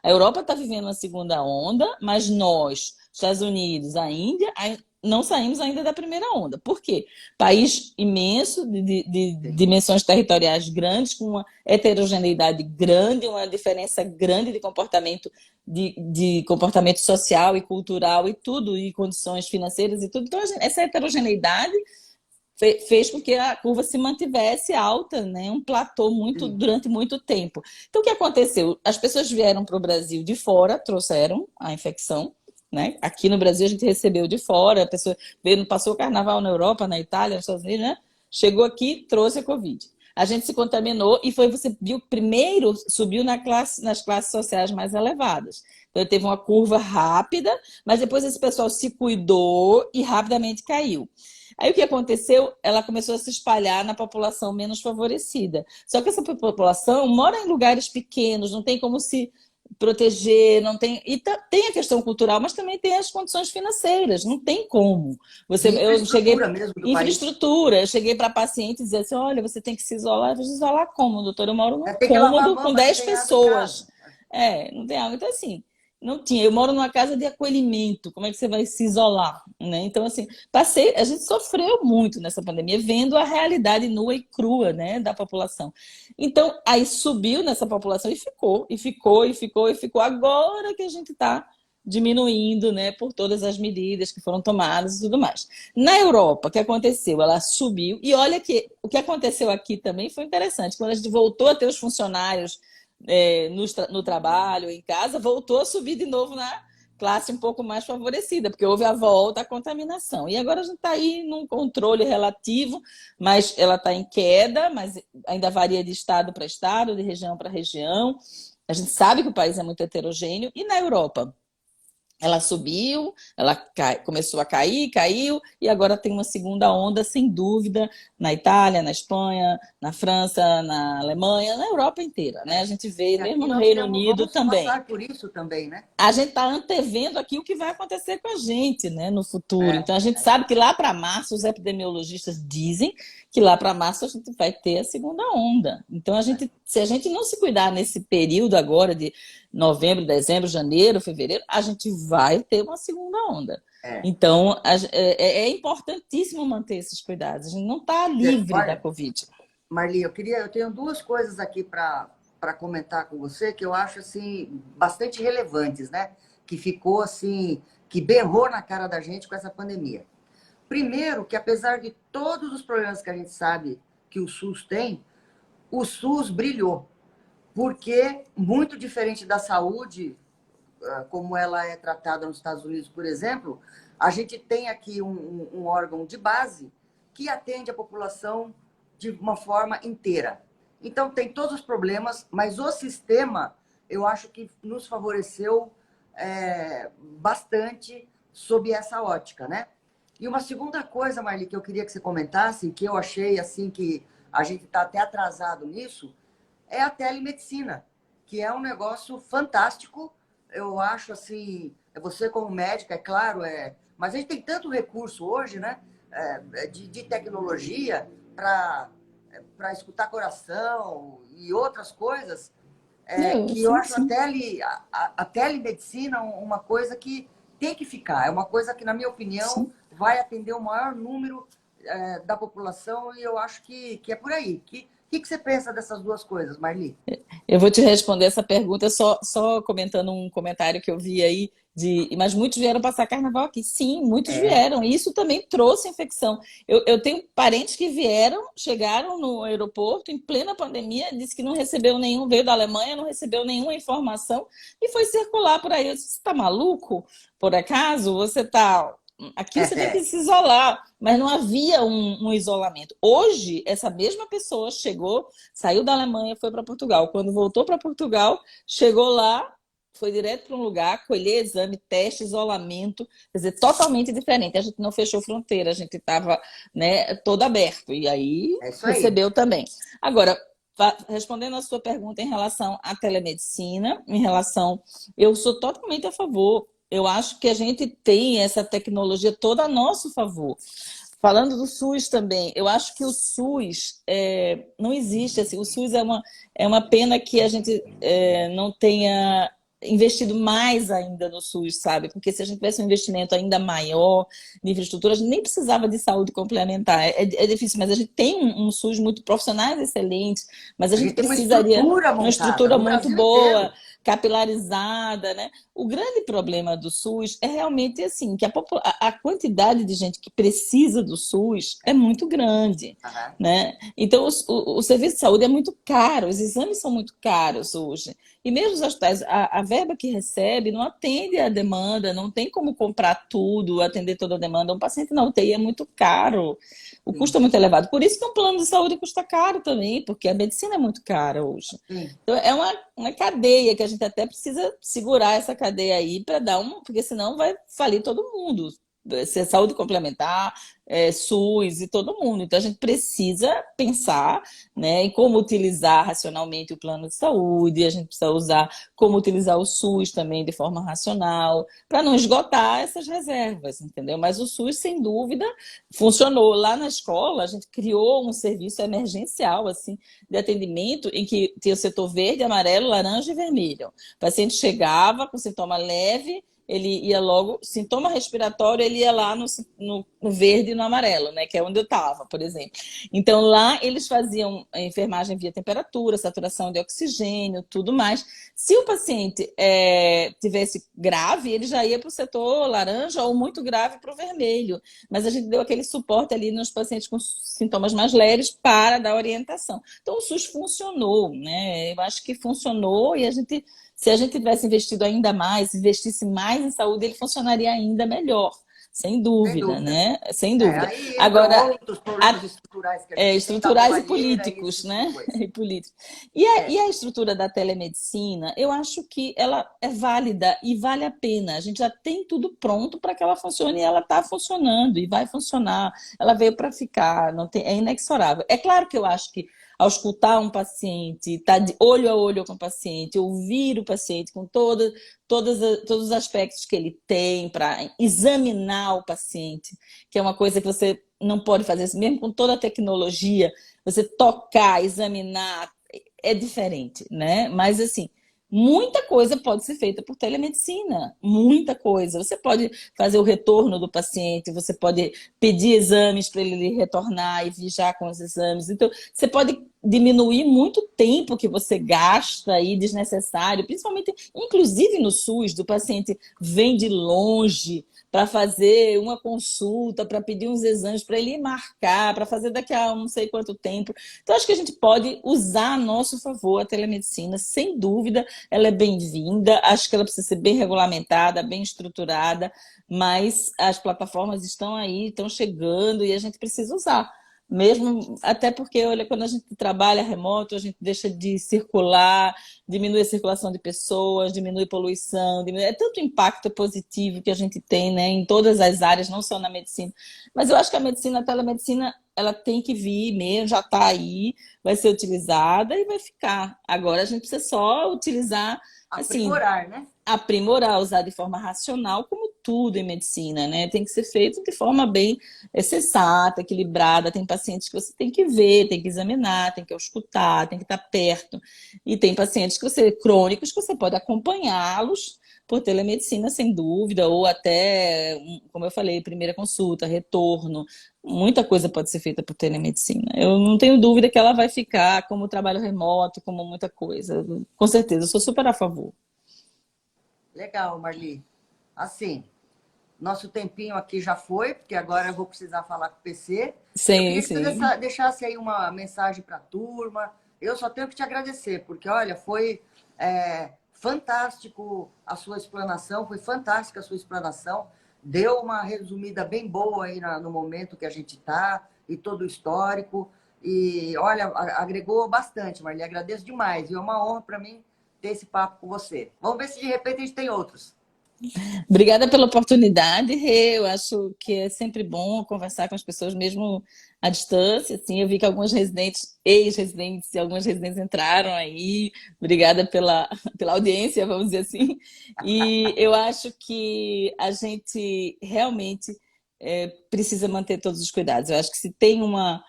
Speaker 2: A Europa está vivendo uma segunda onda, mas nós, Estados Unidos, a Índia, não saímos ainda da primeira onda. Por quê? País imenso, de
Speaker 1: Sim.
Speaker 2: dimensões territoriais grandes, com uma heterogeneidade grande, uma diferença grande de comportamento social e cultural e tudo, e condições financeiras e tudo. Então, essa heterogeneidade fez com que a curva se mantivesse alta, né? Um platô
Speaker 1: Sim.
Speaker 2: durante muito tempo. Então, o que aconteceu? As pessoas vieram para o Brasil de fora, trouxeram a infecção, né? Aqui no Brasil a gente recebeu de fora, a pessoa veio, passou o carnaval na Europa, na Itália, nos Estados Unidos, né? Chegou aqui, trouxe a Covid. A gente se contaminou e você viu, primeiro subiu nas classes sociais mais elevadas. Então teve uma curva rápida, mas depois esse pessoal se cuidou e rapidamente caiu. Aí o que aconteceu? Ela começou a se espalhar na população menos favorecida. Só que essa população mora em lugares pequenos, não tem como se proteger, não tem. E tem a questão cultural, mas também tem as condições financeiras, não tem como.
Speaker 1: De
Speaker 2: Eu cheguei.
Speaker 1: infraestrutura mesmo do país.
Speaker 2: Infraestrutura, eu cheguei para paciente e dizia assim: olha, você tem que se isolar. Eu vou isolar como, doutor? Eu moro num
Speaker 1: Tem que lavar a
Speaker 2: cômodo
Speaker 1: mão,
Speaker 2: com
Speaker 1: mas não
Speaker 2: 10
Speaker 1: tem água em
Speaker 2: pessoas.
Speaker 1: casa.
Speaker 2: Não tem água. Então, assim, não tinha. Eu moro numa casa de acolhimento. Como é que você vai se isolar? Né? Então, assim, a gente sofreu muito nessa pandemia, vendo a realidade nua e crua, né, da população. Então, aí subiu nessa população e ficou, e ficou, e ficou, e ficou. Agora que a gente está diminuindo, né, por todas as medidas que foram tomadas e tudo mais. Na Europa, o que aconteceu? Ela subiu, e olha que o que aconteceu aqui também foi interessante. Quando a gente voltou a ter os funcionários no trabalho, em casa, voltou a subir de novo na classe um pouco mais favorecida, porque houve a volta à contaminação. E agora a gente está aí num controle relativo, mas ela está em queda, mas ainda varia de estado para estado, de região para região. A gente sabe que o país é muito heterogêneo. E na Europa? Ela subiu, começou a cair, caiu, e agora tem uma segunda onda, sem dúvida, na Itália, na Espanha, na França, na Alemanha, na Europa inteira, né? A gente vê,
Speaker 1: E
Speaker 2: mesmo
Speaker 1: aqui
Speaker 2: no
Speaker 1: nós
Speaker 2: Reino Unido
Speaker 1: vamos
Speaker 2: também.
Speaker 1: passar por isso também, né?
Speaker 2: A gente está antevendo aqui o que vai acontecer com a gente, né, no futuro.
Speaker 1: É,
Speaker 2: Então, a gente sabe que lá para março, os epidemiologistas dizem que lá para março a gente vai ter a segunda onda. Então, se a gente não se cuidar nesse período agora de novembro, dezembro, janeiro, fevereiro, a gente vai ter uma segunda onda.
Speaker 1: é.
Speaker 2: Então, é importantíssimo manter esses cuidados. A gente não está livre da
Speaker 1: Olha,
Speaker 2: Covid.
Speaker 1: Marli, eu tenho duas coisas aqui para comentar com você que eu acho assim bastante relevantes, né? Que ficou assim, que berrou na cara da gente com essa pandemia. Primeiro, que apesar de todos os problemas que a gente sabe que o SUS tem, o SUS brilhou, porque muito diferente da saúde, como ela é tratada nos Estados Unidos, por exemplo, a gente tem aqui um órgão de base que atende a população de uma forma inteira. Então, tem todos os problemas, mas o sistema, eu acho que nos favoreceu bastante sob essa ótica, né? E uma segunda coisa, Marli, que eu queria que você comentasse, que eu achei assim que a gente está até atrasado nisso, é a telemedicina, que é um negócio fantástico. Eu acho assim, você como médica, é claro, mas a gente tem tanto recurso hoje, né? De tecnologia para escutar coração e outras coisas, que eu
Speaker 2: Sim,
Speaker 1: acho
Speaker 2: sim.
Speaker 1: a telemedicina uma coisa que tem que ficar. É uma coisa que, na minha opinião,
Speaker 2: Sim.
Speaker 1: vai atender o maior número da população e eu acho que é por aí. Que você pensa dessas duas coisas, Marli?
Speaker 2: Eu vou te responder essa pergunta só comentando um comentário que eu vi aí mas muitos vieram passar carnaval aqui. Sim, muitos
Speaker 1: É,
Speaker 2: vieram. E isso também trouxe infecção. Eu tenho parentes que chegaram no aeroporto em plena pandemia, disse que não recebeu nenhum, veio da Alemanha, não recebeu nenhuma informação e foi circular por aí. Eu disse, você está maluco? Por acaso? Você está aqui, você tem que se isolar, mas não havia um isolamento. Hoje, essa mesma pessoa saiu da Alemanha, foi para Portugal. Quando voltou para Portugal, chegou lá, foi direto para um lugar, colher exame, teste, isolamento, quer dizer, totalmente diferente. A gente não fechou fronteira, a gente estava, né, todo aberto, e aí
Speaker 1: é isso aí.
Speaker 2: recebeu também. Agora, respondendo a sua pergunta em relação à telemedicina, eu sou totalmente a favor. Eu acho que a gente tem essa tecnologia toda a nosso favor. Falando do SUS também, eu acho que o SUS não existe. Assim, o SUS é uma pena que a gente não tenha investido mais ainda no SUS, sabe? Porque se a gente tivesse um investimento ainda maior de infraestrutura, a gente nem precisava de saúde complementar. É difícil, mas a gente tem um SUS muito profissionais excelentes, mas a
Speaker 1: A
Speaker 2: gente
Speaker 1: gente tem uma
Speaker 2: precisaria
Speaker 1: estrutura
Speaker 2: uma
Speaker 1: montada
Speaker 2: estrutura
Speaker 1: no
Speaker 2: muito
Speaker 1: Brasil
Speaker 2: boa,
Speaker 1: inteiro.
Speaker 2: capilarizada, né? O grande problema do SUS é realmente assim, que a quantidade de gente que precisa do SUS é muito grande,
Speaker 1: Aham.
Speaker 2: né? Então, o serviço de saúde é muito caro, os exames são muito caros hoje. E mesmo os hospitais, a verba que recebe não atende à demanda, não tem como comprar tudo, atender toda a demanda. Um paciente na UTI é muito caro, o custo
Speaker 1: Sim,
Speaker 2: é muito elevado. Por isso que um plano de saúde custa caro também, porque a medicina é muito cara hoje.
Speaker 1: sim.
Speaker 2: Então, é uma cadeia que a gente até precisa segurar essa cadeia aí para dar porque senão vai falir todo mundo. Ser saúde complementar, SUS e todo mundo. Então, a gente precisa pensar, né, em como utilizar racionalmente o plano de saúde, a gente precisa usar como utilizar o SUS também de forma racional, para não esgotar essas reservas, entendeu? Mas o SUS, sem dúvida, funcionou. Lá na escola, a gente criou um serviço emergencial, assim, de atendimento em que tinha o setor verde, amarelo, laranja e vermelho. O paciente chegava com sintoma leve ele ia logo, sintoma respiratório, ele ia lá no verde e no amarelo, né? Que é onde eu estava, por exemplo. Então lá eles faziam a enfermagem via temperatura, saturação de oxigênio, tudo mais. Se o paciente tivesse grave, ele já ia para o setor laranja ou muito grave para o vermelho. Mas a gente deu aquele suporte ali nos pacientes com sintomas mais leves para dar orientação. Então o SUS funcionou, né? Eu acho que funcionou e se a gente tivesse investido ainda mais, investisse mais em saúde, ele funcionaria ainda melhor. Sem
Speaker 1: Sem
Speaker 2: dúvida,
Speaker 1: dúvida.
Speaker 2: né? Sem dúvida.
Speaker 1: Aí entram
Speaker 2: Agora,
Speaker 1: outros problemas estruturais que a gente tem da
Speaker 2: estruturais e
Speaker 1: roubalheira e esse
Speaker 2: políticos,
Speaker 1: tipo de
Speaker 2: né?
Speaker 1: coisa.
Speaker 2: E políticos. E
Speaker 1: É,
Speaker 2: a estrutura da telemedicina, eu acho que ela é válida e vale a pena. A gente já tem tudo pronto para que ela funcione e ela está funcionando e vai funcionar. Ela veio para ficar, não tem, é inexorável. É claro que eu acho que ao escutar um paciente, estar de olho a olho com o paciente, ouvir o paciente com todos os aspectos que ele tem, para examinar o paciente, que é uma coisa que você não pode fazer, mesmo com toda a tecnologia, você tocar, examinar, é diferente, né? Mas assim, muita coisa pode ser feita por telemedicina, muita coisa. Você pode fazer o retorno do paciente, você pode pedir exames para ele retornar e vir já com os exames. Então, você pode diminuir muito tempo que você gasta aí desnecessário, principalmente, inclusive no SUS, do paciente vem de longe para fazer uma consulta, para pedir uns exames, para ele marcar, para fazer daqui a não sei quanto tempo. Então, acho que a gente pode usar a nosso favor a telemedicina, sem dúvida, ela é bem-vinda, acho que ela precisa ser bem regulamentada, bem estruturada, mas as plataformas estão aí, estão chegando e a gente precisa usar. Mesmo, até porque, olha, quando a gente trabalha remoto, a gente deixa de circular, diminui a circulação de pessoas, diminui poluição, é tanto impacto positivo que a gente tem, né, em todas as áreas, não só na medicina. Mas eu acho que a medicina, a telemedicina, ela tem que vir mesmo, já está aí, vai ser utilizada e vai ficar. Agora a gente precisa só utilizar, assim,
Speaker 1: aprimorar, né?
Speaker 2: aprimorar, usar de forma racional, como tudo em medicina, né? Tem que ser feito de forma bem sensata, equilibrada. Tem pacientes que você tem que ver, tem que examinar, tem que escutar, tem que estar perto. E tem pacientes que você, crônicos, que você pode acompanhá-los por telemedicina, sem dúvida, ou até, como eu falei, primeira consulta, retorno. Muita coisa pode ser feita por telemedicina. Eu não tenho dúvida que ela vai ficar como trabalho remoto, como muita coisa. Com certeza, eu sou super a favor.
Speaker 1: Legal, Marli. Assim, nosso tempinho aqui já foi, porque agora eu vou precisar falar com o PC. Eu
Speaker 2: Sim,
Speaker 1: queria que você
Speaker 2: sim.
Speaker 1: deixasse aí uma mensagem para a turma. Eu só tenho que te agradecer, porque, olha, foi fantástico a sua explanação, foi fantástica a sua explanação. Deu uma resumida bem boa aí no momento que a gente está e todo o histórico. E, olha, agregou bastante, Marli. Agradeço demais. E é uma honra para mim ter esse papo com você. Vamos ver se de repente a gente tem outros.
Speaker 2: Obrigada pela oportunidade, Rê. Eu acho que é sempre bom conversar com as pessoas, mesmo à distância. Assim, eu vi que alguns residentes, ex-residentes e alguns residentes entraram aí. Obrigada pela audiência, vamos dizer assim. E eu acho que a gente realmente precisa manter todos os cuidados. Eu acho que se tem uma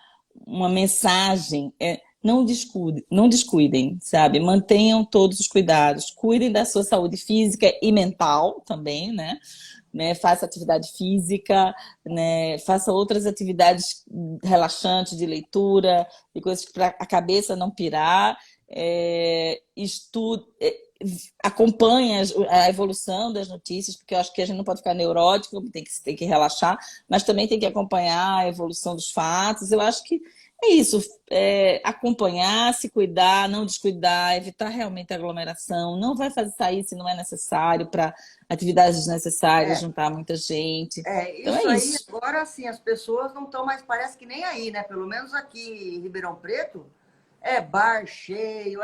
Speaker 2: mensagem, não descuidem, sabe? Mantenham todos os cuidados, cuidem da sua saúde física e mental também, né? Faça atividade física, né? Faça outras atividades relaxantes de leitura, de coisas para a cabeça não pirar. Estude, acompanhe a evolução das notícias, porque eu acho que a gente não pode ficar neurótico, tem que relaxar, mas também tem que acompanhar a evolução dos fatos. Eu acho que é isso, acompanhar, se cuidar, não descuidar, evitar realmente a aglomeração, não vai fazer sair se não é necessário para atividades desnecessárias,
Speaker 1: É,
Speaker 2: juntar muita gente. Então é
Speaker 1: isso aí,
Speaker 2: isso.
Speaker 1: agora sim, as pessoas não estão mais, parece que nem aí, né? Pelo menos aqui em Ribeirão Preto, é bar cheio,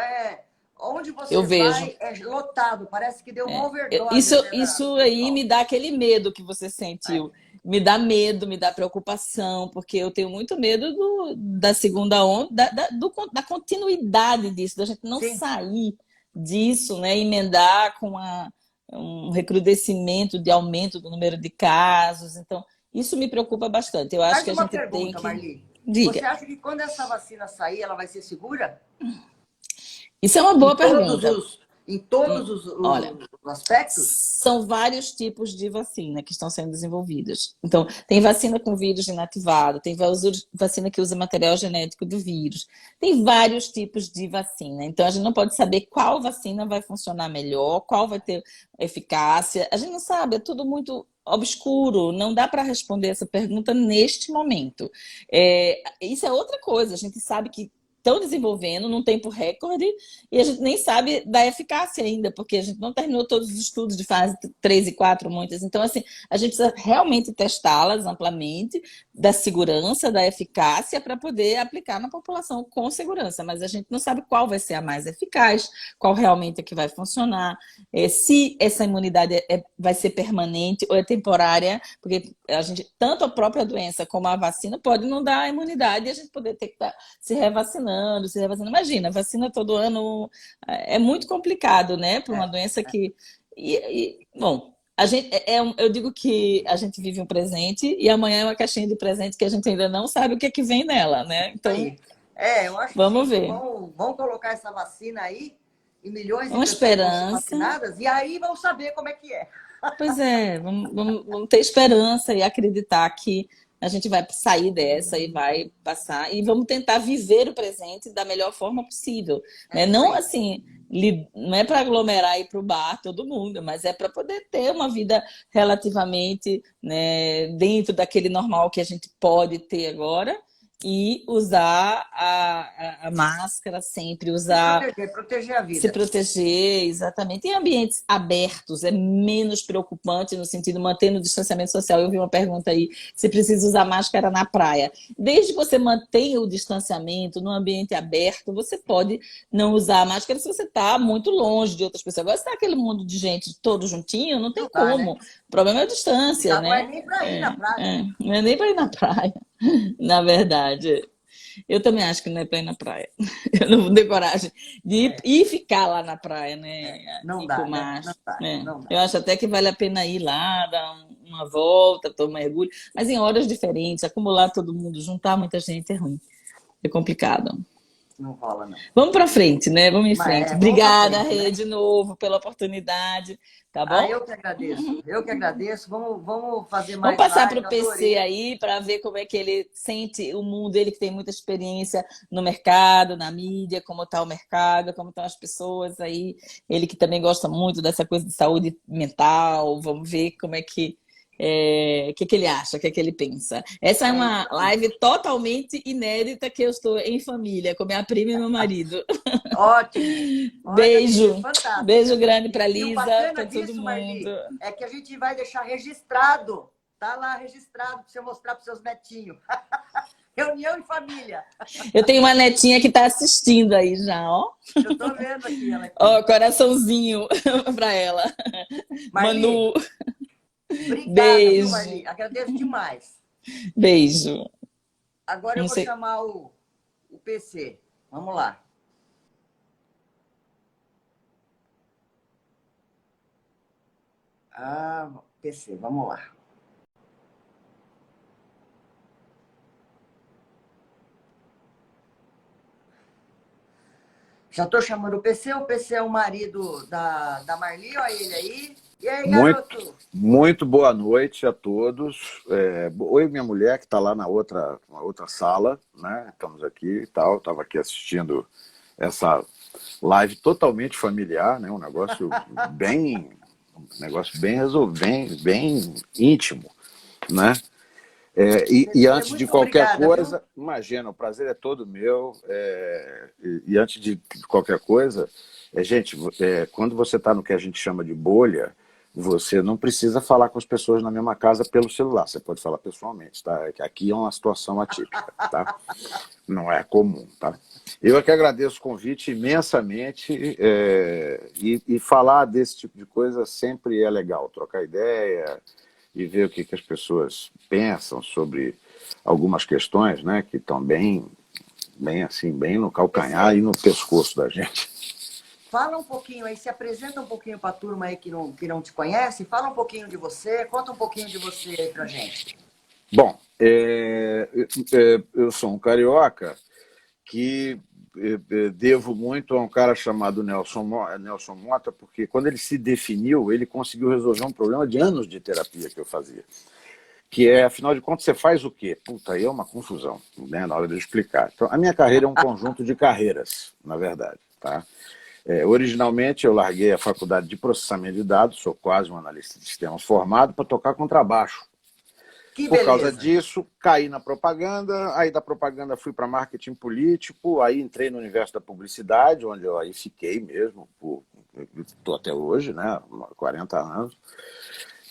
Speaker 1: onde
Speaker 2: Eu
Speaker 1: você
Speaker 2: vejo.
Speaker 1: vai, é lotado, parece que deu uma overdose
Speaker 2: Isso,
Speaker 1: até
Speaker 2: isso
Speaker 1: do
Speaker 2: aí
Speaker 1: pessoal.
Speaker 2: me dá aquele medo que você
Speaker 1: É,
Speaker 2: sentiu. Me dá medo, me dá preocupação, porque eu tenho muito medo da segunda onda, da continuidade disso, da gente não
Speaker 1: sim.
Speaker 2: sair disso, né? Emendar com um recrudescimento de aumento do número de casos. Então, isso me preocupa bastante. Eu acho
Speaker 1: Mais
Speaker 2: que a
Speaker 1: uma
Speaker 2: gente tem
Speaker 1: pergunta,
Speaker 2: que.
Speaker 1: Marli. Você
Speaker 2: Diga.
Speaker 1: acha que quando essa vacina sair, ela vai ser segura?
Speaker 2: Isso é uma
Speaker 1: Em
Speaker 2: boa
Speaker 1: todos
Speaker 2: pergunta.
Speaker 1: os, Em todos
Speaker 2: Olha,
Speaker 1: os aspectos?
Speaker 2: são vários tipos de vacina que estão sendo desenvolvidas. Então, tem vacina com vírus inativado, tem vacina que usa material genético do vírus, tem vários tipos de vacina. Então, a gente não pode saber qual vacina vai funcionar melhor, qual vai ter eficácia. A gente não sabe, é tudo muito obscuro, não dá para responder essa pergunta neste momento. Isso é outra coisa, a gente sabe que estão desenvolvendo num tempo recorde e a gente nem sabe da eficácia ainda, porque a gente não terminou todos os estudos de fase 3 e 4, muitas. Então, assim, a gente precisa realmente testá-las amplamente, da segurança, da eficácia, para poder aplicar na população com segurança. Mas a gente não sabe qual vai ser a mais eficaz, qual realmente é que vai funcionar, se essa imunidade vai ser permanente ou é temporária, porque a gente, tanto a própria doença como a vacina pode não dar a imunidade e a gente poder ter que estar se revacinando. Imagina, vacina todo ano é muito complicado, né? Para uma doença que. Bom, eu digo que a gente vive um presente e amanhã é uma caixinha de presente que a gente ainda não sabe o que é que vem nela, né? Então,
Speaker 1: eu acho
Speaker 2: vamos
Speaker 1: que sim,
Speaker 2: ver.
Speaker 1: vão colocar essa vacina aí e milhões de
Speaker 2: Uma
Speaker 1: pessoas vão ser
Speaker 2: esperança.
Speaker 1: vacinadas e aí vão saber como é que é.
Speaker 2: Pois é, vamos ter esperança e acreditar que a gente vai sair dessa e vai passar e vamos tentar viver o presente da melhor forma possível, né? Não assim, não é para aglomerar e ir para o bar todo mundo, mas é para poder ter uma vida relativamente, né, dentro daquele normal que a gente pode ter agora e usar a máscara sempre, usar...
Speaker 1: Proteger a vida.
Speaker 2: Se proteger, exatamente. Em ambientes abertos é menos preocupante no sentido de manter o distanciamento social. Eu vi uma pergunta aí, se precisa usar máscara na praia. Desde que você mantenha o distanciamento no ambiente aberto, você pode não usar a máscara se você está muito longe de outras pessoas. Agora, se está aquele mundo de gente todo juntinho, não tem como.
Speaker 1: Né?
Speaker 2: O problema é a distância, né?
Speaker 1: Não é nem para ir na praia.
Speaker 2: Não é nem para ir na praia, na verdade. Eu também acho que não é para ir na praia. Eu não vou ter coragem de ir e ficar lá na praia, né?
Speaker 1: Não dá, né?
Speaker 2: Não dá. Eu acho até que vale a pena ir lá, dar uma volta, tomar mergulho, mas em horas diferentes, acumular todo mundo, juntar muita gente é ruim. É complicado.
Speaker 1: Não rola, não.
Speaker 2: Vamos para frente, né? Vamos em frente. Obrigada, Rê, de novo, pela oportunidade. Tá bom?
Speaker 1: Eu que agradeço. Eu que agradeço. Vamos fazer mais.
Speaker 2: Vamos passar para o PC aí para ver como é que ele sente o mundo, ele que tem muita experiência no mercado, na mídia, como está o mercado, como estão as pessoas aí. Ele que também gosta muito dessa coisa de saúde mental. Vamos ver como é que que ele acha, o que ele pensa. Essa é uma live totalmente inédita que eu estou em família, com minha prima e meu marido.
Speaker 1: Ótimo.
Speaker 2: Beijo.
Speaker 1: Fantástico.
Speaker 2: Beijo grande para Lisa, para todo mundo.
Speaker 1: Marli, é que a gente vai deixar registrado. Tá lá registrado para você mostrar para seus netinhos. Reunião em família.
Speaker 2: Eu tenho uma netinha que está assistindo aí já, ó.
Speaker 1: Eu tô vendo aqui ela.
Speaker 2: Ó, coraçãozinho para ela.
Speaker 1: Marli,
Speaker 2: Manu.
Speaker 1: Obrigada,
Speaker 2: beijo.
Speaker 1: Viu, Marli? Agradeço demais.
Speaker 2: Beijo.
Speaker 1: Agora eu vou chamar o PC. Vamos lá. PC, vamos lá. Já estou chamando o PC é o marido da Marli, olha ele aí. E aí, garoto?
Speaker 3: Muito boa noite a todos. Oi, minha mulher, que está lá na outra sala, né? Estamos aqui e tal. Estava aqui assistindo essa live totalmente familiar, né? Um negócio bem resolvido, bem íntimo, né? E antes de qualquer coisa, imagina, o prazer é todo meu. E antes de qualquer coisa, gente, quando você está no que a gente chama de bolha, você não precisa falar com as pessoas na mesma casa pelo celular, você pode falar pessoalmente, tá? Aqui é uma situação atípica, tá? Não é comum, tá? Eu é que agradeço o convite imensamente, e falar desse tipo de coisa sempre é legal, trocar ideia e ver o que as pessoas pensam sobre algumas questões, né, que estão bem no calcanhar e no pescoço da gente.
Speaker 1: Fala um pouquinho aí, se apresenta um pouquinho para a turma aí que não te conhece, fala um pouquinho de você, conta um pouquinho de você aí pra gente.
Speaker 3: Bom, eu sou um carioca que devo muito a um cara chamado Nelson Mota, porque quando ele se definiu, ele conseguiu resolver um problema de anos de terapia que eu fazia. Que é, afinal de contas, você faz o quê? Puta, aí é uma confusão, né, na hora de eu explicar. Então, a minha carreira é um conjunto de carreiras, na verdade. Tá? Originalmente, eu larguei a faculdade de processamento de dados, sou quase um analista de sistemas formado, para tocar contrabaixo.
Speaker 1: Que
Speaker 3: Por causa
Speaker 1: beleza.
Speaker 3: disso, caí na propaganda, aí da propaganda fui para marketing político, aí entrei no universo da publicidade, onde eu aí fiquei mesmo, estou até hoje, né, 40 anos,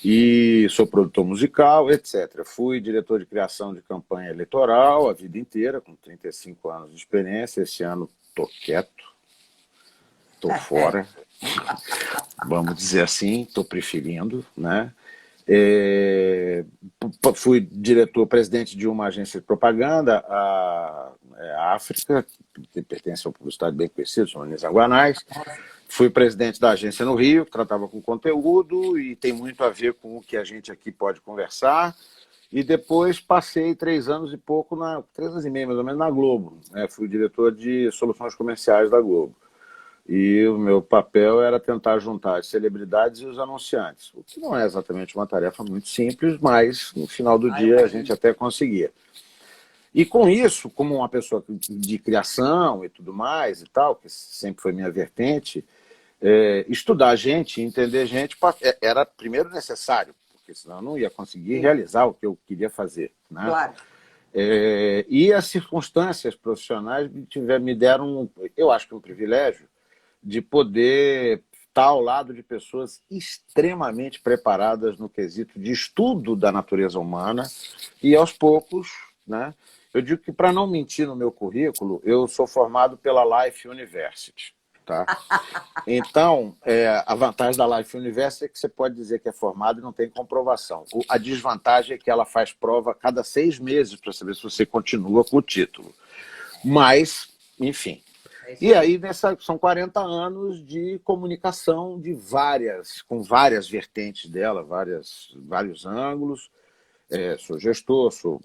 Speaker 3: e sou produtor musical, etc. Fui diretor de criação de campanha eleitoral a vida inteira, com 35 anos de experiência. Esse ano estou quieto, estou fora, vamos dizer assim, estou preferindo, né? Fui presidente de uma agência de propaganda, a África, que pertence a um publicitário bem conhecido, chama Nizam Guanais. Fui presidente da agência no Rio, que tratava com conteúdo e tem muito a ver com o que a gente aqui pode conversar. E depois passei 3 anos e pouco, 3 anos e meio mais ou menos, na Globo. Fui diretor de soluções comerciais da Globo. E o meu papel era tentar juntar as celebridades e os anunciantes, o que não é exatamente uma tarefa muito simples, mas no final do dia a gente até conseguia. E com isso, como uma pessoa de criação e tudo mais e tal, que sempre foi minha vertente, estudar gente, entender gente, era primeiro necessário, porque senão eu não ia conseguir realizar o que eu queria fazer. Né?
Speaker 1: Claro.
Speaker 3: E as circunstâncias profissionais me deram, eu acho que um privilégio, de poder estar ao lado de pessoas extremamente preparadas no quesito de estudo da natureza humana e, aos poucos, né? Eu digo que, para não mentir no meu currículo, eu sou formado pela Life University. Tá? Então, a vantagem da Life University é que você pode dizer que é formado e não tem comprovação. A desvantagem é que ela faz prova a cada 6 meses para saber se você continua com o título. Mas, enfim. E aí, são 40 anos de comunicação com várias vertentes dela, vários ângulos. Sou gestor, sou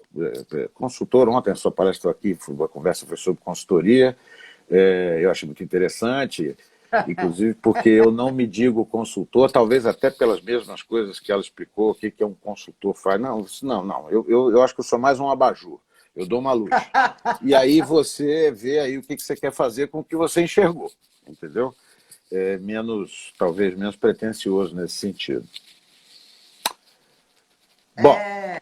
Speaker 3: consultor. Ontem a sua palestra aqui, a conversa foi sobre consultoria. Eu achei muito interessante, inclusive porque eu não me digo consultor, talvez até pelas mesmas coisas que ela explicou, o que um consultor faz. Não. Eu acho que eu sou mais um abajur. Eu dou uma luz. E aí você vê aí o que você quer fazer com o que você enxergou, entendeu? Talvez menos pretensioso nesse sentido. Bom,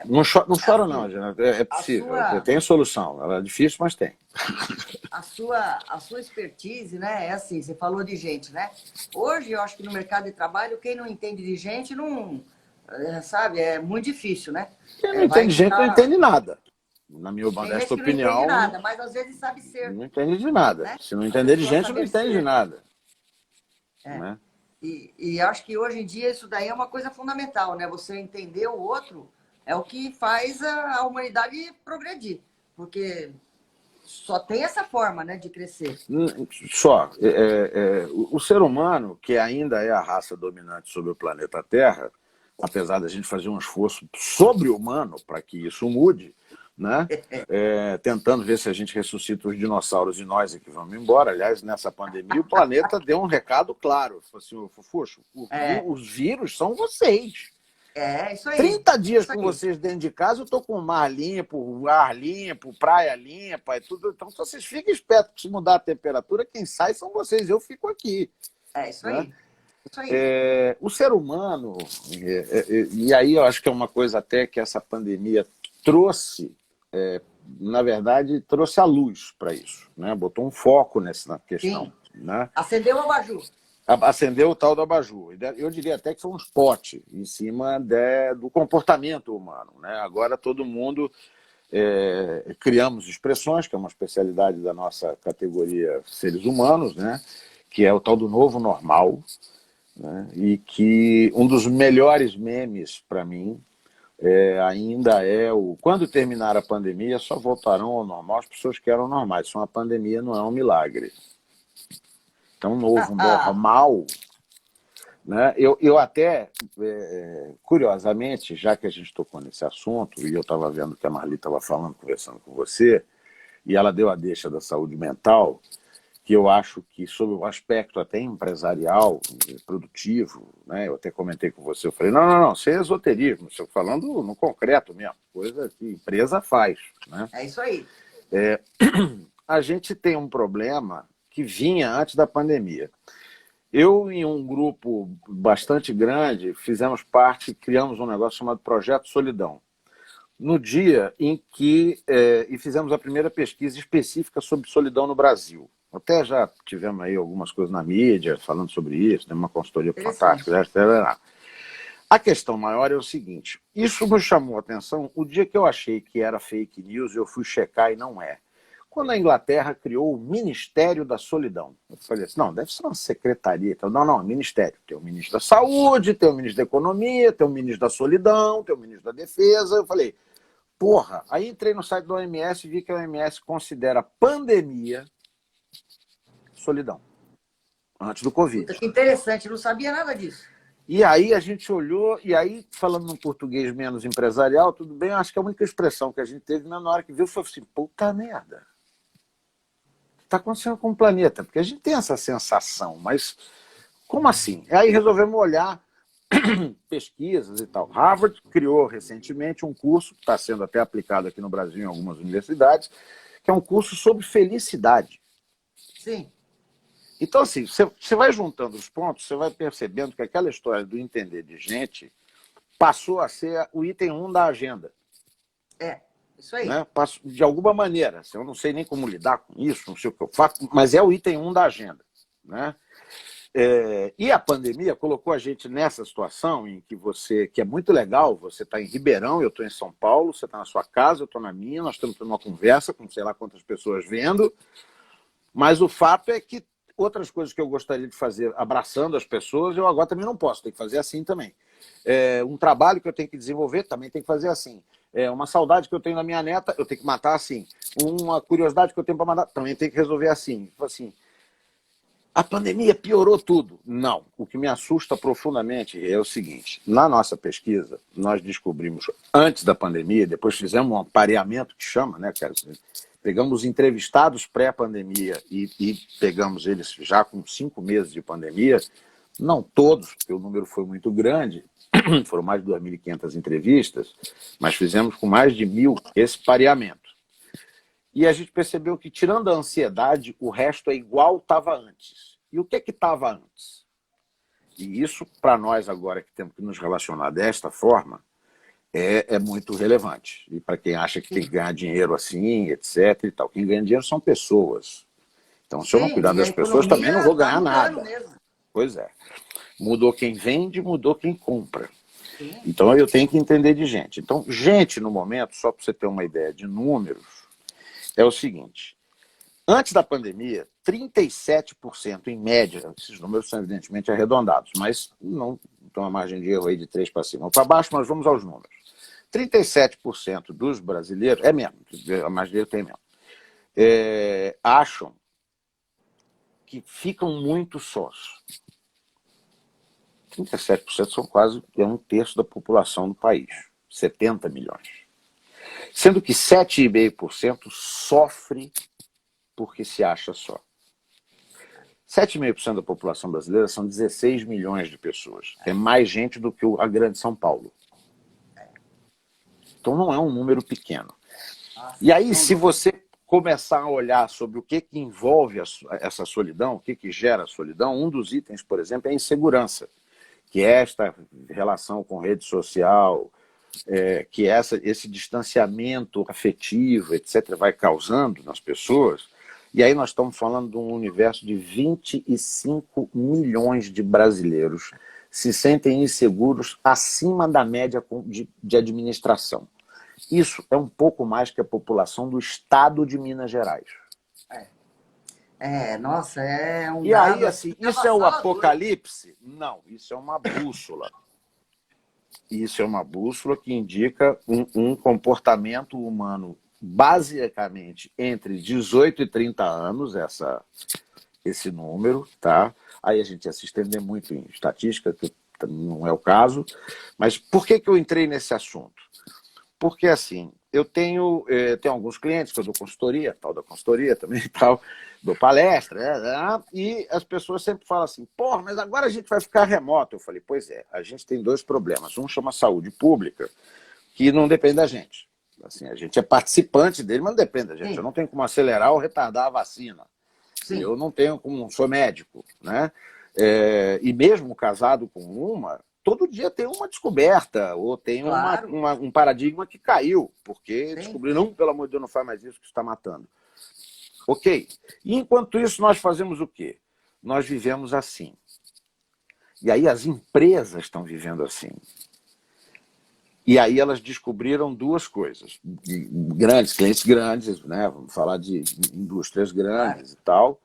Speaker 3: não chora não, Gina. É possível, tem solução. Ela é difícil, mas tem.
Speaker 1: A sua expertise, né? É assim, você falou de gente, né? Hoje, eu acho que no mercado de trabalho, quem não entende de gente, não... Sabe, é muito difícil, né?
Speaker 3: Quem não entende de gente não entende nada. Na minha modesta opinião.
Speaker 1: Não entende nada, mas às vezes sabe ser.
Speaker 3: Não entende de nada. Né? Se não entender de gente, não entende de nada. Né?
Speaker 1: E acho que hoje em dia isso daí é uma coisa fundamental, né? Você entender o outro é o que faz a humanidade progredir. Porque só tem essa forma, né, de crescer.
Speaker 3: Só. O ser humano, que ainda é a raça dominante sobre o planeta Terra, apesar da gente fazer um esforço sobre-humano para que isso mude, né? Tentando ver se a gente ressuscita os dinossauros e nós é que vamos embora. Aliás, nessa pandemia, o planeta deu um recado claro. Falou assim, Fofuxo, os vírus são vocês.
Speaker 1: Isso aí.
Speaker 3: 30 dias com vocês dentro de casa, eu estou com o mar limpo, ar limpo, praia limpa e tudo. Então, se vocês ficam espertos que se mudar a temperatura, quem sai são vocês, eu fico aqui.
Speaker 1: Isso aí.
Speaker 3: Né? O ser humano, e aí eu acho que é uma coisa até que essa pandemia trouxe, na verdade, trouxe a luz para isso, né? Botou um foco na questão. Né?
Speaker 1: Acendeu o abajur.
Speaker 3: Acendeu o tal do abajur. Eu diria até que foi um spot em cima do comportamento humano. Né? Agora todo mundo criamos expressões, que é uma especialidade da nossa categoria seres humanos, né? Que é o tal do novo normal, né? E que um dos melhores memes para mim ainda é quando terminar a pandemia só voltarão ao normal as pessoas que eram normais. Isso é uma pandemia, não é um milagre. Então, novo normal, né? Eu até, curiosamente, já que a gente tocou nesse assunto, e eu estava vendo que a Marli estava falando, conversando com você, e ela deu a deixa da saúde mental, que eu acho que, sob o aspecto até empresarial, produtivo, né? Eu até comentei com você, eu falei, não, isso é esoterismo, estou falando no concreto mesmo, coisa que empresa faz, né?
Speaker 1: É isso aí.
Speaker 3: A gente tem um problema que vinha antes da pandemia. Eu, em um grupo bastante grande, fizemos parte, criamos um negócio chamado Projeto Solidão. No dia em que e fizemos a primeira pesquisa específica sobre solidão no Brasil. Até já tivemos aí algumas coisas na mídia falando sobre isso, tem uma consultoria fantástica. Etc. A questão maior é o seguinte, isso me chamou a atenção o dia que eu achei que era fake news, eu fui checar e não é. Quando a Inglaterra criou o Ministério da Solidão. Eu falei assim, não, deve ser uma secretaria. Então, não, ministério. Tem o ministro da Saúde, tem o ministro da Economia, tem o ministro da Solidão, tem o ministro da Defesa. Eu falei, porra, aí entrei no site da OMS e vi que a OMS considera pandemia solidão, antes do Covid.
Speaker 1: Puta, que interessante, eu não sabia nada disso.
Speaker 3: E aí a gente olhou, e aí, falando num português menos empresarial, tudo bem, acho que a única expressão que a gente teve na hora que viu foi assim, puta merda. O que está acontecendo com o planeta? Porque a gente tem essa sensação, mas como assim? Aí resolvemos olhar pesquisas e tal. Harvard criou recentemente um curso, que está sendo até aplicado aqui no Brasil em algumas universidades, que é um curso sobre felicidade.
Speaker 1: Sim.
Speaker 3: Então, assim, você vai juntando os pontos, você vai percebendo que aquela história do entender de gente passou a ser o item 1 da agenda.
Speaker 1: Isso aí.
Speaker 3: Né? De alguma maneira, assim, eu não sei nem como lidar com isso, não sei o que eu faço, mas é o item 1 da agenda. Né? E a pandemia colocou a gente nessa situação em que é muito legal, você está em Ribeirão, eu estou em São Paulo, você está na sua casa, eu estou na minha, nós estamos tendo uma conversa com sei lá quantas pessoas vendo, mas o fato é que outras coisas que eu gostaria de fazer abraçando as pessoas, eu agora também não posso, tenho que fazer assim também. Um trabalho que eu tenho que desenvolver, também tem que fazer assim. Uma saudade que eu tenho da minha neta, eu tenho que matar assim. Uma curiosidade que eu tenho para matar, também tem que resolver assim. Assim, a pandemia piorou tudo. Não. O que me assusta profundamente é o seguinte, na nossa pesquisa, nós descobrimos, antes da pandemia, depois fizemos um pareamento que chama, né, cara? Pegamos entrevistados pré-pandemia e pegamos eles já com 5 meses de pandemia, não todos, porque o número foi muito grande, foram mais de 2.500 entrevistas, mas fizemos com mais de 1.000 esse pareamento. E a gente percebeu que, tirando a ansiedade, o resto é igual estava antes. E o que estava antes? E isso, para nós agora que temos que nos relacionar desta forma, é muito relevante. E para quem acha que tem que ganhar dinheiro assim, etc. e tal. Quem ganha dinheiro são pessoas. Então, se eu não cuidar das pessoas, também não vou ganhar nada.
Speaker 1: Mesmo.
Speaker 3: Pois é. Mudou quem vende, mudou quem compra. Sim. Então, eu tenho que entender de gente. Então, gente, no momento, só para você ter uma ideia de números, é o seguinte. Antes da pandemia, 37% em média, esses números são evidentemente arredondados, mas não tem uma margem de erro aí de 3 para cima ou para baixo, mas vamos aos números. 37% dos brasileiros, é mesmo, a margem de erro tem mesmo, acham que ficam muito sós. 37% são quase 1/3 da população do país, 70 milhões. Sendo que 7,5% sofre porque se acha só. 7,5% da população brasileira são 16 milhões de pessoas. É mais gente do que a grande São Paulo. Então não é um número pequeno. E aí, se você começar a olhar sobre o que envolve essa solidão, o que gera a solidão, um dos itens, por exemplo, é a insegurança, que é esta relação com rede social, que esse distanciamento afetivo, etc., vai causando nas pessoas. E aí nós estamos falando de um universo de 25 milhões de brasileiros se sentem inseguros acima da média de administração. Isso é um pouco mais que a população do estado de Minas Gerais.
Speaker 1: Nossa, é um
Speaker 3: E
Speaker 1: dado,
Speaker 3: aí, assim, isso é o apocalipse? Não, isso é uma bússola. Isso é uma bússola que indica um comportamento humano basicamente entre 18 e 30 anos, esse número, tá? Aí a gente ia se estender muito em estatística, que não é o caso. Mas por que eu entrei nesse assunto? Porque, assim, eu tenho alguns clientes que eu dou consultoria, tal da consultoria também e tal, dou palestra, né? E as pessoas sempre falam assim, porra, mas agora a gente vai ficar remoto. Eu falei, pois é, a gente tem dois problemas. Um chama saúde pública, que não depende da gente. Assim, a gente é participante dele, mas não depende da gente.
Speaker 1: Sim.
Speaker 3: Eu não tenho como acelerar ou retardar a vacina.
Speaker 1: Sim.
Speaker 3: Eu não tenho como, sou médico, né? E mesmo casado com uma, todo dia tem uma descoberta, ou tem
Speaker 1: Claro.
Speaker 3: um paradigma que caiu, porque
Speaker 1: Sim.
Speaker 3: descobriram, não, pelo amor de Deus, não faz mais isso que está matando. Ok. E enquanto isso, nós fazemos o quê? Nós vivemos assim. E aí as empresas estão vivendo assim. E aí elas descobriram duas coisas. Grandes, clientes grandes, né? Vamos falar de indústrias grandes e tal.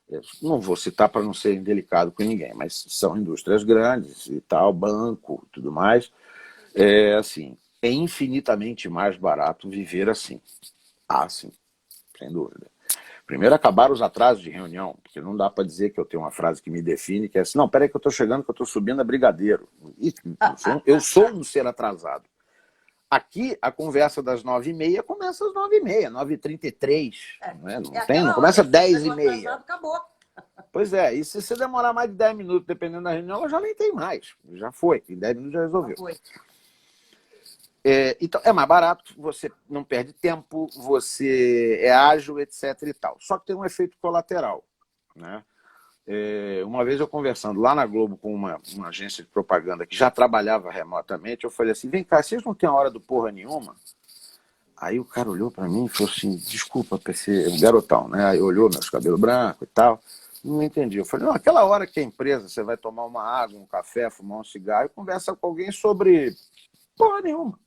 Speaker 3: Eu não vou citar para não ser indelicado com ninguém, mas são indústrias grandes e tal, banco e tudo mais. Assim, é infinitamente mais barato viver assim. Ah, sim, sem dúvida. Primeiro, acabar os atrasos de reunião, porque não dá para dizer que eu tenho uma frase que me define, que é assim, não, peraí que eu estou chegando, que eu estou subindo a Brigadeiro. Eu sou um ser atrasado. Aqui, a conversa das 9h30 começa às 9h30, 9h33. Não começa às 10h30.
Speaker 1: Acabou.
Speaker 3: Pois é, e se você demorar mais de 10 minutos, dependendo da reunião, ela já nem tem mais. Já foi, em 10 minutos já resolveu.
Speaker 1: Já foi.
Speaker 3: Então, é mais barato, você não perde tempo, você é ágil, etc. e tal. Só que tem um efeito colateral, né? Uma vez eu conversando lá na Globo com uma agência de propaganda que já trabalhava remotamente, eu falei assim, vem cá, vocês não têm hora do porra nenhuma? Aí o cara olhou para mim e falou assim, desculpa, PC, garotão, né? Aí olhou meus cabelos brancos e tal, não entendi. Eu falei, não, aquela hora que a empresa, você vai tomar uma água, um café, fumar um cigarro e conversa com alguém sobre porra nenhuma.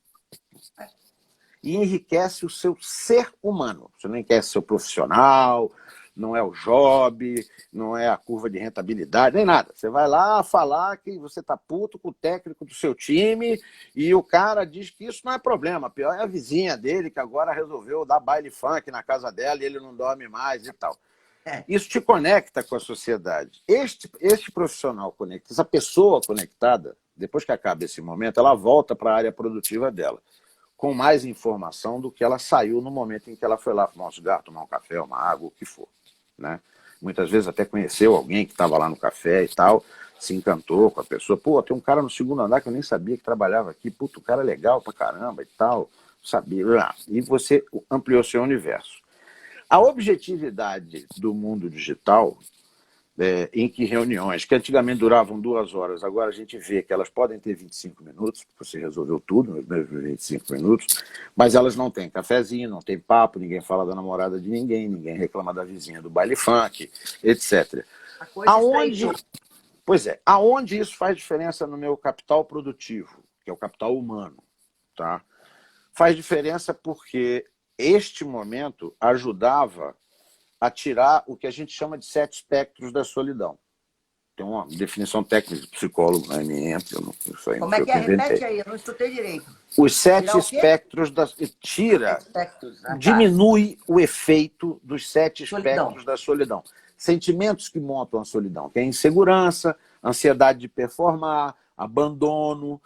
Speaker 3: E enriquece o seu ser humano. Você não enriquece o seu profissional, não é o job, não é a curva de rentabilidade, nem nada. Você vai lá falar que você tá puto com o técnico do seu time e o cara diz que isso não é problema. Pior é a vizinha dele que agora resolveu dar baile funk na casa dela e ele não dorme mais e tal. Isso te conecta com a sociedade. Este profissional conectado, essa pessoa conectada, depois que acaba esse momento, ela volta para a área produtiva dela, com mais informação do que ela saiu no momento em que ela foi lá fumar um cigarro, tomar um café, uma água, o que for. Né? Muitas vezes até conheceu alguém que estava lá no café e tal, se encantou com a pessoa. Pô, tem um cara no segundo andar que eu nem sabia que trabalhava aqui. Puto, o cara é legal pra caramba e tal. Sabia. E você ampliou seu universo. A objetividade do mundo digital, em que reuniões que antigamente duravam 2 horas, agora a gente vê que elas podem ter 25 minutos, você resolveu tudo nos mesmos 25 minutos, mas elas não têm cafezinho, não tem papo, ninguém fala da namorada de ninguém, ninguém reclama da vizinha do baile funk, etc. Aonde isso faz diferença no meu capital produtivo, que é o capital humano, tá? Faz diferença porque este momento ajudava a tirar o que a gente chama de 7 espectros da solidão. Tem uma definição técnica de psicólogo na MM.
Speaker 1: Como é que é? Repete aí, eu não escutei direito.
Speaker 3: Os 7 espectros da... Diminui o efeito dos 7 espectros da solidão. Sentimentos que montam a solidão, que é insegurança, ansiedade de performar, abandono,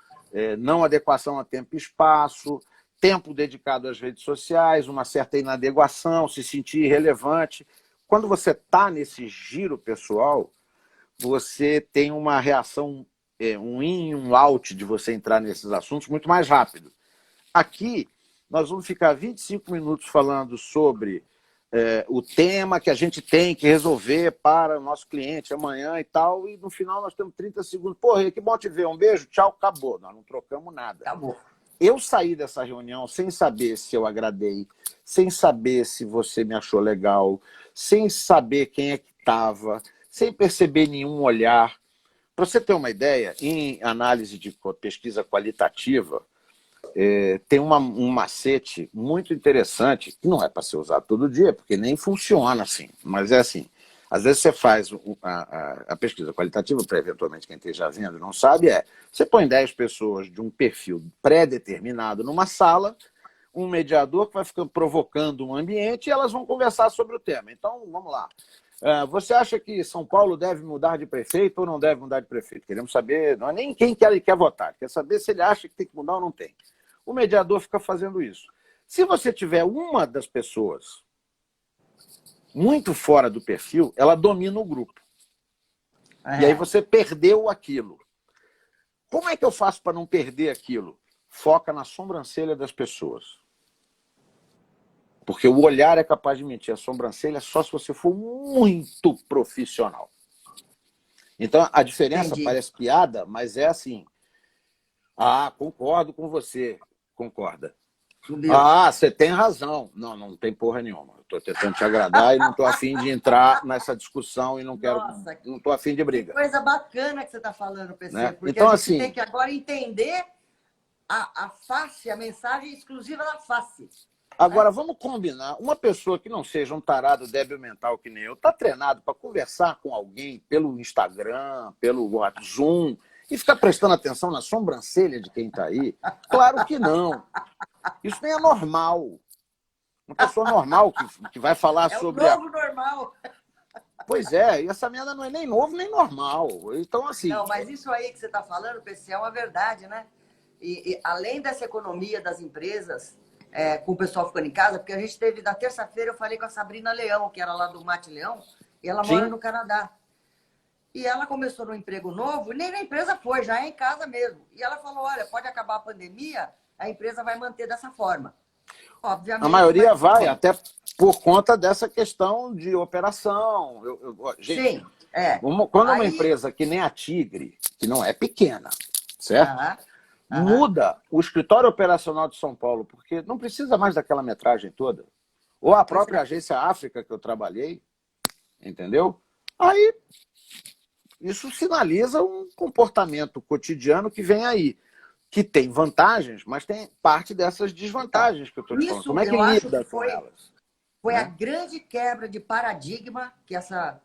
Speaker 3: não adequação a tempo e espaço, tempo dedicado às redes sociais, uma certa inadequação, se sentir irrelevante. Quando você está nesse giro pessoal, você tem uma reação, um in e um out de você entrar nesses assuntos muito mais rápido. Aqui, nós vamos ficar 25 minutos falando sobre o tema que a gente tem que resolver para o nosso cliente amanhã e tal, e no final nós temos 30 segundos. Porra, que bom te ver, um beijo, tchau, acabou. Nós não trocamos nada.
Speaker 1: Acabou.
Speaker 3: Eu saí dessa reunião sem saber se eu agradei, sem saber se você me achou legal, sem saber quem é que estava, sem perceber nenhum olhar. Para você ter uma ideia, em análise de pesquisa qualitativa, tem um macete muito interessante, que não é para ser usado todo dia, porque nem funciona assim, mas é assim. Às vezes você faz a pesquisa qualitativa, para eventualmente quem esteja vendo não sabe, você põe 10 pessoas de um perfil pré-determinado numa sala, um mediador que vai ficando provocando um ambiente e elas vão conversar sobre o tema. Então, vamos lá. Você acha que São Paulo deve mudar de prefeito ou não deve mudar de prefeito? Queremos saber, não é nem quem quer votar, quer saber se ele acha que tem que mudar ou não tem. O mediador fica fazendo isso. Se você tiver uma das pessoas muito fora do perfil, ela domina o grupo. E aí você perdeu aquilo. Como é que eu faço para não perder aquilo? Foca na sobrancelha das pessoas. Porque o olhar é capaz de mentir. A sobrancelha é só se você for muito profissional. Então, a diferença parece piada, mas é assim. Ah, concordo com você. Concorda. Subiu. Ah, você tem razão. Não, não tem porra nenhuma. Estou tentando te agradar e não estou afim de entrar nessa discussão e não quero. Nossa, não estou afim de briga.
Speaker 1: Que coisa bacana que você está falando, PC. Né? Porque
Speaker 3: então,
Speaker 1: a gente
Speaker 3: assim,
Speaker 1: tem que agora entender a face, a mensagem exclusiva da face.
Speaker 3: Agora, vamos combinar. Uma pessoa que não seja um tarado débil mental que nem eu, está treinado para conversar com alguém pelo Instagram, pelo Zoom, e ficar prestando atenção na sobrancelha de quem está aí? Claro que não. Isso nem é normal. Uma pessoa normal que vai falar sobre...
Speaker 1: É o novo normal.
Speaker 3: Pois é, e essa merda não é nem novo nem normal. Então, assim...
Speaker 1: Não, mas isso aí que você está falando, PC, é uma verdade, né? E além dessa economia das empresas... com o pessoal ficando em casa, porque a gente teve, na terça-feira, eu falei com a Sabrina Leão, que era lá do Mate Leão, e ela mora no Canadá. E ela começou no emprego novo, nem na empresa foi, já é em casa mesmo. E ela falou, olha, pode acabar a pandemia, a empresa vai manter dessa forma. Obviamente,
Speaker 3: a maioria vai, até por conta dessa questão de operação. Gente, sim, quando uma empresa que nem a Tigre, que não é pequena, certo? Muda o escritório operacional de São Paulo, porque não precisa mais daquela metragem toda. Ou a própria agência África que eu trabalhei, entendeu? Aí, isso sinaliza um comportamento cotidiano que vem aí, que tem vantagens, mas tem parte dessas desvantagens que eu estou te falando. Como é que lida com elas?
Speaker 1: Foi a grande quebra de paradigma que essa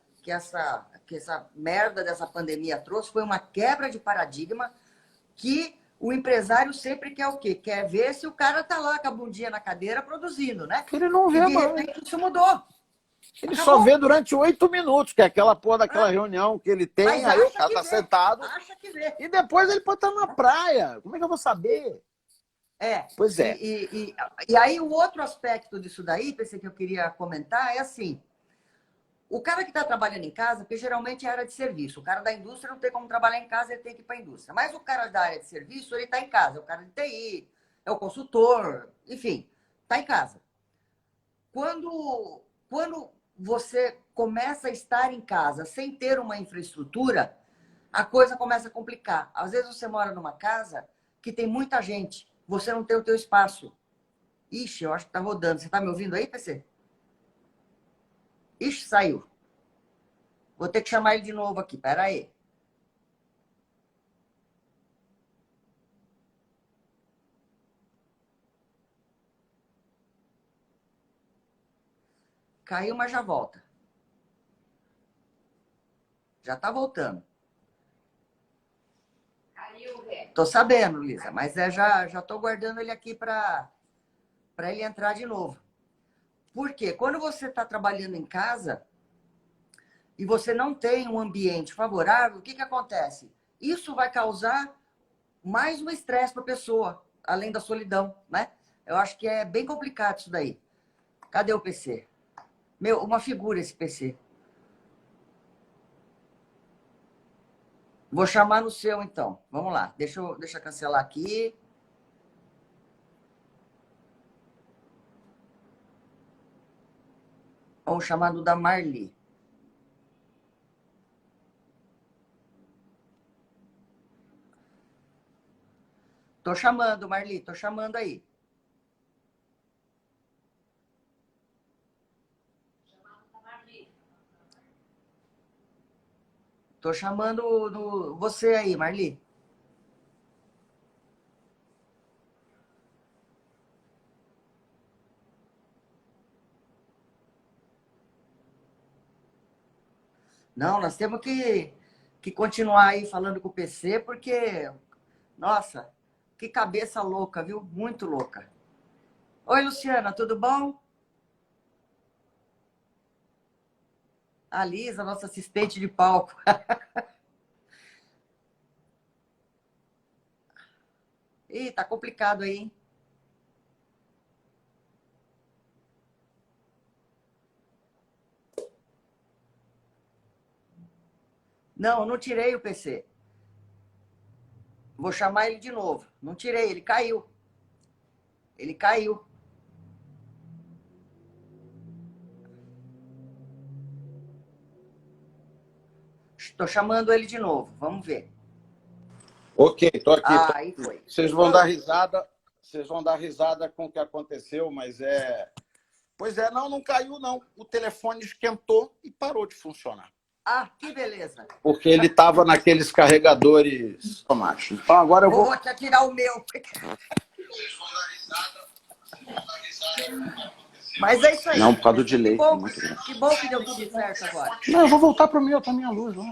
Speaker 1: merda dessa pandemia trouxe, foi uma quebra de paradigma que o empresário sempre quer o quê? Quer ver se o cara tá lá com a bundinha na cadeira produzindo, né?
Speaker 3: Ele não vê,
Speaker 1: e de repente isso mudou.
Speaker 3: Ele só vê durante 8 minutos, que é aquela porra daquela reunião que ele tem, mas aí o cara tá sentado.
Speaker 1: Acha que vê.
Speaker 3: E depois ele pode estar na praia. Como é que eu vou saber? Pois é.
Speaker 1: E aí o outro aspecto disso daí, pensei que eu queria comentar, é assim. O cara que está trabalhando em casa, porque geralmente é área de serviço. O cara da indústria não tem como trabalhar em casa, ele tem que ir para a indústria. Mas o cara da área de serviço, ele está em casa. É o cara de TI, é o consultor, enfim, está em casa. Quando você começa a estar em casa sem ter uma infraestrutura, a coisa começa a complicar. Às vezes você mora numa casa que tem muita gente, você não tem o teu espaço. Ixi, eu acho que está rodando. Você está me ouvindo aí, PC? Ixi, saiu. Vou ter que chamar ele de novo aqui. Pera aí. Caiu, mas já volta. Já tá voltando. Caiu, velho. Tô sabendo, Lisa, mas já tô guardando ele aqui para ele entrar de novo. Por quê? Quando você está trabalhando em casa e você não tem um ambiente favorável, o que acontece? Isso vai causar mais um estresse para a pessoa, além da solidão, né? Eu acho que é bem complicado isso daí. Cadê o PC? Meu, uma figura esse PC. Vou chamar no seu, então. Vamos lá. Deixa eu cancelar aqui. Vamos chamar do da Marli. Tô chamando, Marli. Tô chamando aí. Tô chamando você aí, Marli. Não, nós temos que continuar aí falando com o PC, porque, nossa, que cabeça louca, viu? Muito louca. Oi, Luciana, tudo bom? A Lisa, nossa assistente de palco. Ih, tá complicado aí, hein? Não, não tirei o PC. Vou chamar ele de novo. Não tirei, ele caiu. Ele caiu. Estou chamando ele de novo. Vamos ver.
Speaker 3: Ok, tô aqui.
Speaker 1: Ah, aí foi.
Speaker 3: Vocês vão dar risada com o que aconteceu, mas é... Pois é, não caiu, não. O telefone esquentou e parou de funcionar.
Speaker 1: Ah, que beleza.
Speaker 3: Porque ele estava naqueles carregadores automáticos. Então agora eu vou...
Speaker 1: Vou até tirar o meu. Mas é isso aí.
Speaker 3: Não, por causa do delay.
Speaker 1: Que bom que deu tudo certo agora.
Speaker 3: Não, eu vou voltar para o meu, para a minha luz. Ó.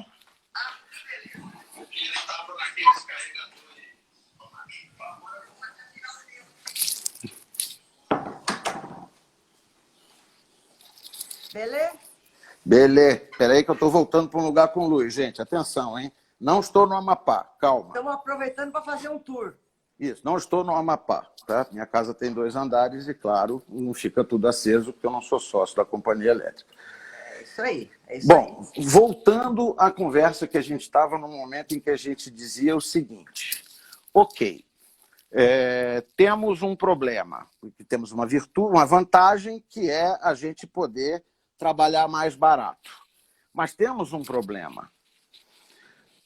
Speaker 1: Beleza?
Speaker 3: Beleza. Espera aí que eu estou voltando para um lugar com luz, gente. Atenção, hein? Não estou no Amapá, calma.
Speaker 1: Estamos aproveitando para fazer um tour.
Speaker 3: Isso, não estou no Amapá, tá? Minha casa tem 2 andares e, claro, não fica tudo aceso porque eu não sou sócio da companhia elétrica.
Speaker 1: É isso aí. É isso
Speaker 3: Bom,
Speaker 1: aí.
Speaker 3: voltando à conversa que a gente estava no momento em que a gente dizia o seguinte: ok, temos um problema, temos uma virtude, uma vantagem que é a gente poder trabalhar mais barato. Mas temos um problema.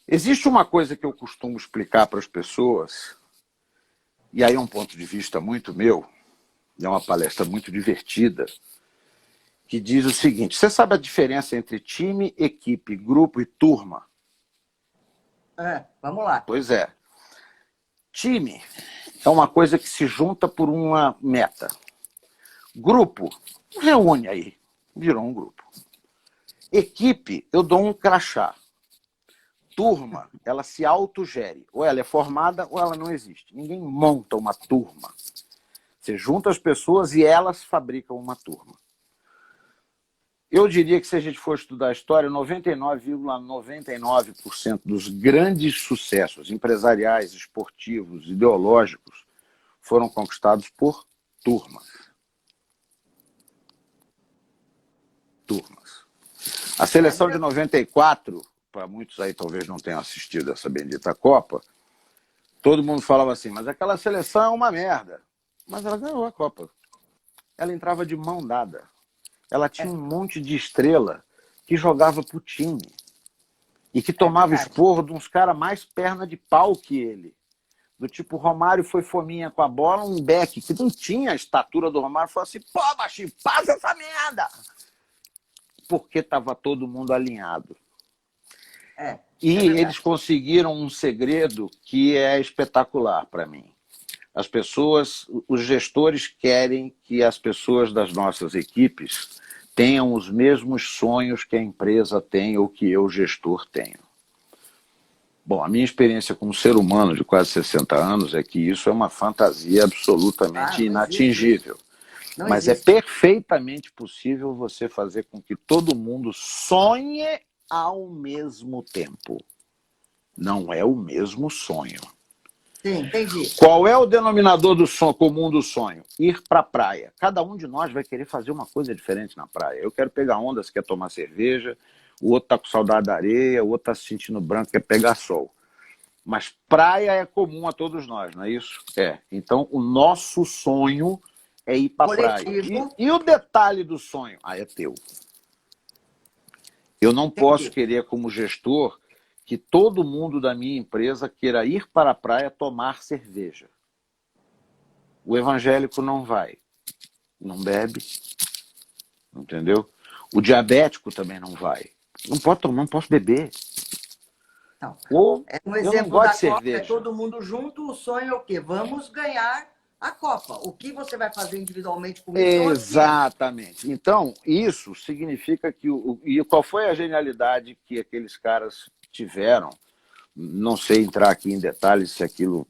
Speaker 3: Existe uma coisa que eu costumo explicar para as pessoas, e aí é um ponto de vista muito meu, é uma palestra muito divertida, que diz o seguinte: você sabe a diferença entre time, equipe, grupo e turma?
Speaker 1: Vamos lá.
Speaker 3: Pois é. Time é uma coisa que se junta por uma meta. Grupo, reúne aí, virou um grupo. Equipe, eu dou um crachá. Turma, ela se autogere. Ou ela é formada ou ela não existe. Ninguém monta uma turma. Você junta as pessoas e elas fabricam uma turma. Eu diria que se a gente for estudar a história, 99,99% dos grandes sucessos empresariais, esportivos, ideológicos foram conquistados por turmas. Turmas. A seleção de 94, para muitos aí talvez não tenham assistido essa bendita Copa, todo mundo falava assim, mas aquela seleção é uma merda. Mas ela ganhou a Copa. Ela entrava de mão dada. Ela tinha um monte de estrela que jogava pro time e que tomava esporro de uns caras mais perna de pau que ele. Do tipo, Romário foi fominha com a bola, um Beck que não tinha a estatura do Romário falou assim, pô, baixinho, passa essa merda! Porque estava todo mundo alinhado. E eles conseguiram um segredo que é espetacular para mim. As pessoas, os gestores querem que as pessoas das nossas equipes tenham os mesmos sonhos que a empresa tem ou que eu, gestor, tenho. Bom, a minha experiência como ser humano de quase 60 anos é que isso é uma fantasia absolutamente inatingível. Mas é perfeitamente possível você fazer com que todo mundo sonhe ao mesmo tempo. Não é o mesmo sonho.
Speaker 1: Sim, entendi.
Speaker 3: Qual é o denominador do sonho, comum do sonho? Ir para a praia. Cada um de nós vai querer fazer uma coisa diferente na praia. Eu quero pegar onda, você quer tomar cerveja, o outro está com saudade da areia, o outro está se sentindo branco, quer pegar sol. Mas praia é comum a todos nós, não é isso? É. Então, o nosso sonho é ir para a praia. E o detalhe do sonho? É teu. Eu não posso querer, como gestor, que todo mundo da minha empresa queira ir para a praia tomar cerveja. O evangélico não vai. Não bebe. Entendeu? O diabético também não vai. Não posso beber.
Speaker 1: Não.
Speaker 3: Ou
Speaker 1: um
Speaker 3: eu
Speaker 1: exemplo
Speaker 3: não gosto
Speaker 1: da
Speaker 3: de cerveja.
Speaker 1: Copa, é todo mundo junto, o sonho é o quê? Vamos ganhar a Copa. O que você vai fazer individualmente comigo?
Speaker 3: Exatamente. Então, isso significa que... E qual foi a genialidade que aqueles caras tiveram? Não sei entrar aqui em detalhes se aquilo...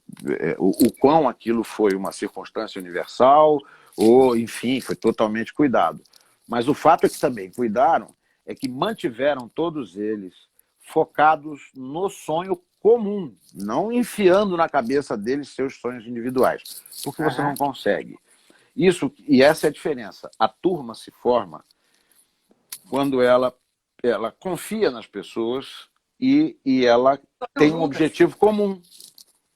Speaker 3: O quão aquilo foi uma circunstância universal ou, enfim, foi totalmente cuidado. Mas o fato é que também cuidaram, é que mantiveram todos eles focados no sonho comum, não enfiando na cabeça deles seus sonhos individuais, porque você não consegue. E essa é a diferença. A turma se forma quando ela confia nas pessoas e ela tem um
Speaker 1: juntas.
Speaker 3: objetivo comum.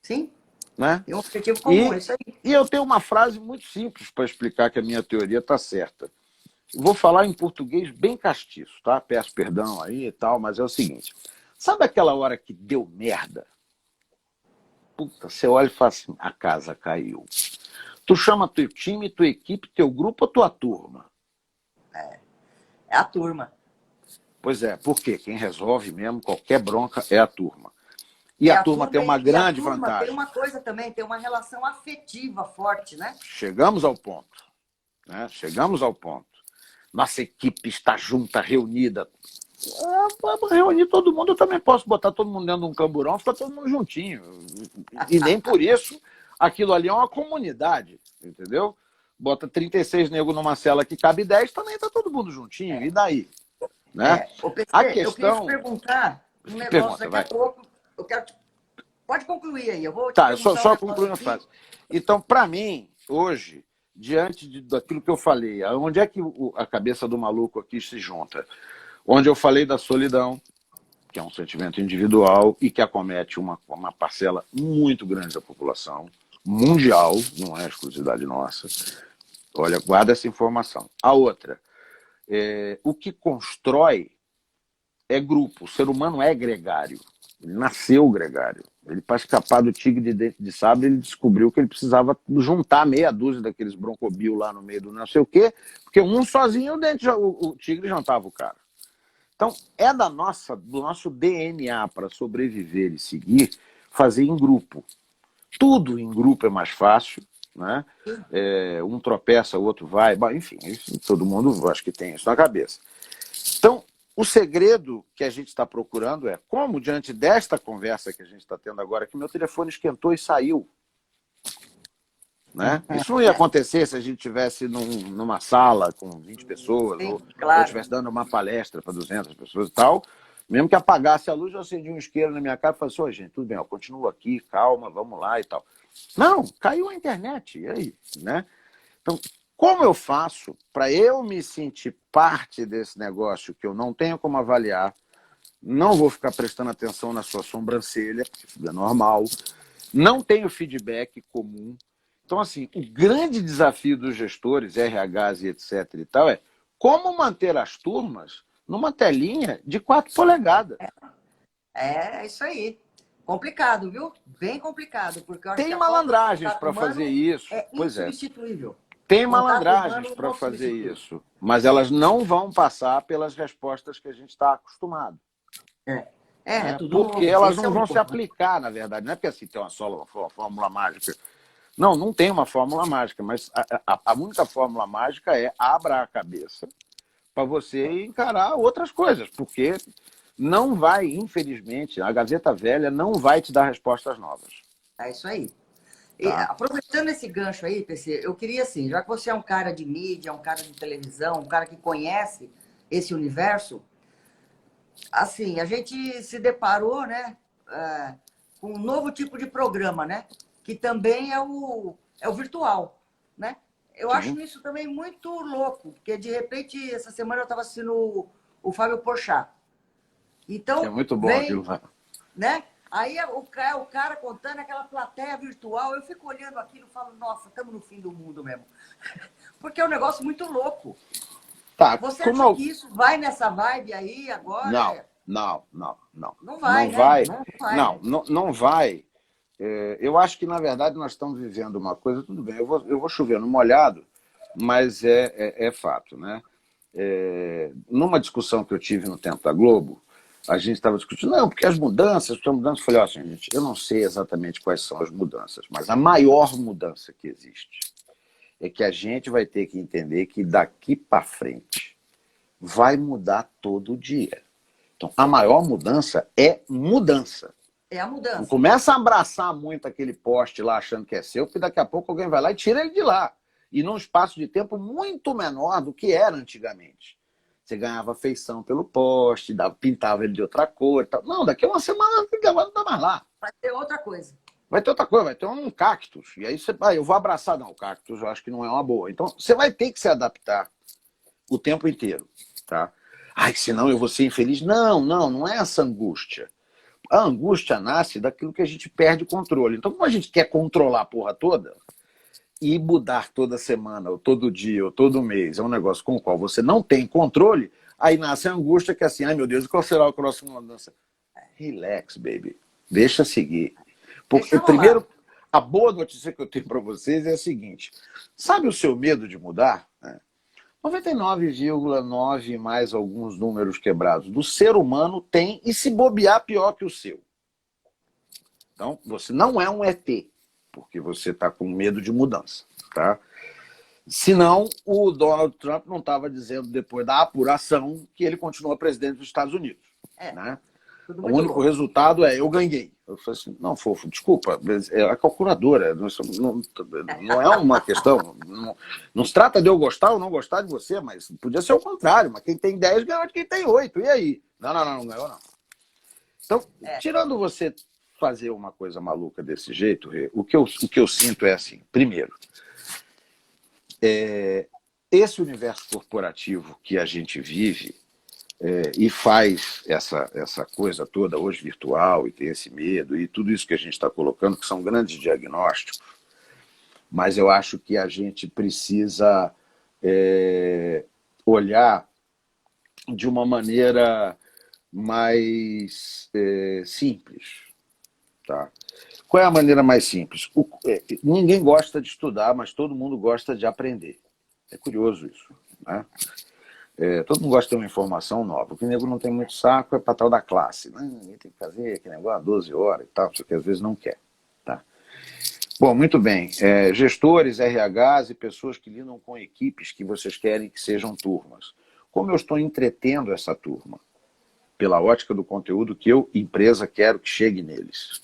Speaker 1: Sim,
Speaker 3: Né?
Speaker 1: tem um objetivo comum, é isso aí.
Speaker 3: E eu tenho uma frase muito simples para explicar que a minha teoria está certa. Vou falar em português bem castiço, tá? Peço perdão aí e tal, mas é o seguinte. Sabe aquela hora que deu merda? Puta, você olha e fala assim, a casa caiu. Tu chama teu time, tua equipe, teu grupo ou tua turma?
Speaker 1: É a turma.
Speaker 3: Pois é, porque quem resolve mesmo qualquer bronca é a turma. E a turma tem uma grande vantagem.
Speaker 1: Tem uma coisa também, tem uma relação afetiva forte, né?
Speaker 3: Chegamos ao ponto. Né? Chegamos ao ponto. Nossa equipe está junta, reunida. Para reunir todo mundo, eu também posso botar todo mundo dentro de um camburão, ficar todo mundo juntinho. E nem por isso aquilo ali é uma comunidade, entendeu? Bota 36 negros numa cela que cabe 10, também está todo mundo juntinho. E daí? Né?
Speaker 1: PC,
Speaker 3: a
Speaker 1: eu queria
Speaker 3: questão...
Speaker 1: te perguntar um negócio
Speaker 3: Pergunta,
Speaker 1: daqui a pouco. Eu quero Pode concluir aí, eu vou te
Speaker 3: Tá, eu
Speaker 1: perguntar
Speaker 3: só concluindo a frase. Então, para mim, hoje, diante daquilo que eu falei, onde é que a cabeça do maluco aqui se junta? Onde eu falei da solidão, que é um sentimento individual e que acomete uma parcela muito grande da população, mundial, não é exclusividade nossa. Olha, guarda essa informação. A outra, o que constrói é grupo. O ser humano é gregário. Ele nasceu gregário. Ele, para escapar do tigre de dente de sabre, ele descobriu que ele precisava juntar meia dúzia daqueles broncobil lá no meio do não sei o quê, porque um sozinho o tigre jantava o cara. Então, é do nosso DNA para sobreviver e seguir, fazer em grupo. Tudo em grupo é mais fácil, né? Um tropeça, o outro vai, enfim, isso, todo mundo acho que tem isso na cabeça. Então, o segredo que a gente está procurando é como, diante desta conversa que a gente está tendo agora, que meu telefone esquentou e saiu. Né? Isso não ia acontecer se a gente estivesse numa sala com 20 pessoas,
Speaker 1: Sim,
Speaker 3: ou
Speaker 1: claro.
Speaker 3: eu estivesse dando uma palestra para 200 pessoas e tal. Mesmo que apagasse a luz, eu acendi um isqueiro na minha cara e falei assim, gente, tudo bem, eu continuo aqui, calma, vamos lá e tal. Não, caiu a internet, e aí? Né? Então, como eu faço para eu me sentir parte desse negócio que eu não tenho como avaliar, não vou ficar prestando atenção na sua sobrancelha, porque isso é normal, não tenho feedback comum. Então, assim, o grande desafio dos gestores, RHs e etc. e tal, é como manter as turmas numa telinha de 4 polegadas.
Speaker 1: É isso aí. Complicado, viu? Bem complicado. Porque eu acho
Speaker 3: Tem
Speaker 1: que
Speaker 3: malandragens para fazer isso.
Speaker 1: É insubstituível.
Speaker 3: Tem malandragens para fazer isso, mas elas não vão passar pelas respostas que a gente está acostumado.
Speaker 1: Tudo
Speaker 3: porque elas não vão se aplicar, na verdade. Não é porque assim tem uma fórmula mágica. Não tem uma fórmula mágica, mas a única fórmula mágica é abra a cabeça para você encarar outras coisas, porque não vai, infelizmente, a Gazeta Velha não vai te dar respostas novas.
Speaker 1: É isso aí.
Speaker 3: Tá.
Speaker 1: E, aproveitando esse gancho aí, PC, eu queria assim, já que você é um cara de mídia, um cara de televisão, um cara que conhece esse universo, assim, a gente se deparou, né, com um novo tipo de programa, né, que também é o virtual, né? Eu acho isso também muito louco, porque de repente, essa semana eu estava assistindo o Fábio Porchat. Então,
Speaker 3: é muito bom aquilo,
Speaker 1: né? Aí o cara contando aquela plateia virtual, eu fico olhando aquilo e falo, nossa, estamos no fim do mundo mesmo. Porque é um negócio muito louco.
Speaker 3: Tá,
Speaker 1: você acha que isso vai nessa vibe aí agora?
Speaker 3: Não.
Speaker 1: Não vai,
Speaker 3: Não vai. Eu acho que, na verdade, nós estamos vivendo uma coisa, tudo bem, eu vou chover no molhado, mas é fato, né? Numa discussão que eu tive no Tempo da Globo, a gente estava discutindo, não, porque as mudanças, eu falei, ó, gente, eu não sei exatamente quais são as mudanças, mas a maior mudança que existe é que a gente vai ter que entender que daqui para frente vai mudar todo dia. Então, a maior mudança é mudança.
Speaker 1: É a mudança.
Speaker 3: Não começa a abraçar muito aquele poste lá achando que é seu, porque daqui a pouco alguém vai lá e tira ele de lá. E num espaço de tempo muito menor do que era antigamente. Você ganhava feição pelo poste, pintava ele de outra cor e tal. Não, daqui a uma semana não dá mais lá.
Speaker 1: Vai ter outra coisa.
Speaker 3: Vai ter outra coisa, vai ter um cactus. E aí eu vou abraçar. Não, o cactus eu acho que não é uma boa. Então você vai ter que se adaptar o tempo inteiro. Tá? Ai, senão eu vou ser infeliz. Não é essa angústia. A angústia nasce daquilo que a gente perde o controle. Então, como a gente quer controlar a porra toda e mudar toda semana, ou todo dia, ou todo mês, é um negócio com o qual você não tem controle, aí nasce a angústia que é assim, ai meu Deus, qual será a próxima mudança? Relax, baby. Deixa seguir. Porque, primeiro, a boa notícia que eu tenho para vocês é a seguinte. Sabe o seu medo de mudar? 99,9 mais alguns números quebrados do ser humano tem, e se bobear, pior que o seu. Então, você não é um ET, porque você está com medo de mudança. Tá? Senão, o Donald Trump não estava dizendo, depois da apuração, que ele continua presidente dos Estados Unidos. Né? O único resultado é, eu ganhei. Eu falei assim, não, fofo, desculpa, é a calculadora, não é uma questão, não se trata de eu gostar ou não gostar de você, mas podia ser o contrário, mas quem tem 10 ganhou de quem tem 8, e aí? Não ganhou não. Então, tirando você fazer uma coisa maluca desse jeito, o que eu sinto é assim, primeiro, esse universo corporativo que a gente vive, e faz essa coisa toda hoje virtual e tem esse medo e tudo isso que a gente está colocando, que são grandes diagnósticos, mas eu acho que a gente precisa olhar de uma maneira mais simples. Tá? Qual é a maneira mais simples? Ninguém gosta de estudar, mas todo mundo gosta de aprender. É curioso isso, né? Todo mundo gosta de ter uma informação nova. O que o nego não tem muito saco é para tal da classe. Ninguém tem que fazer aquele negócio 12 horas e tal, só que às vezes não quer. Tá? Bom, muito bem. Gestores, RHs e pessoas que lidam com equipes que vocês querem que sejam turmas. Como eu estou entretendo essa turma? Pela ótica do conteúdo que eu, empresa, quero que chegue neles.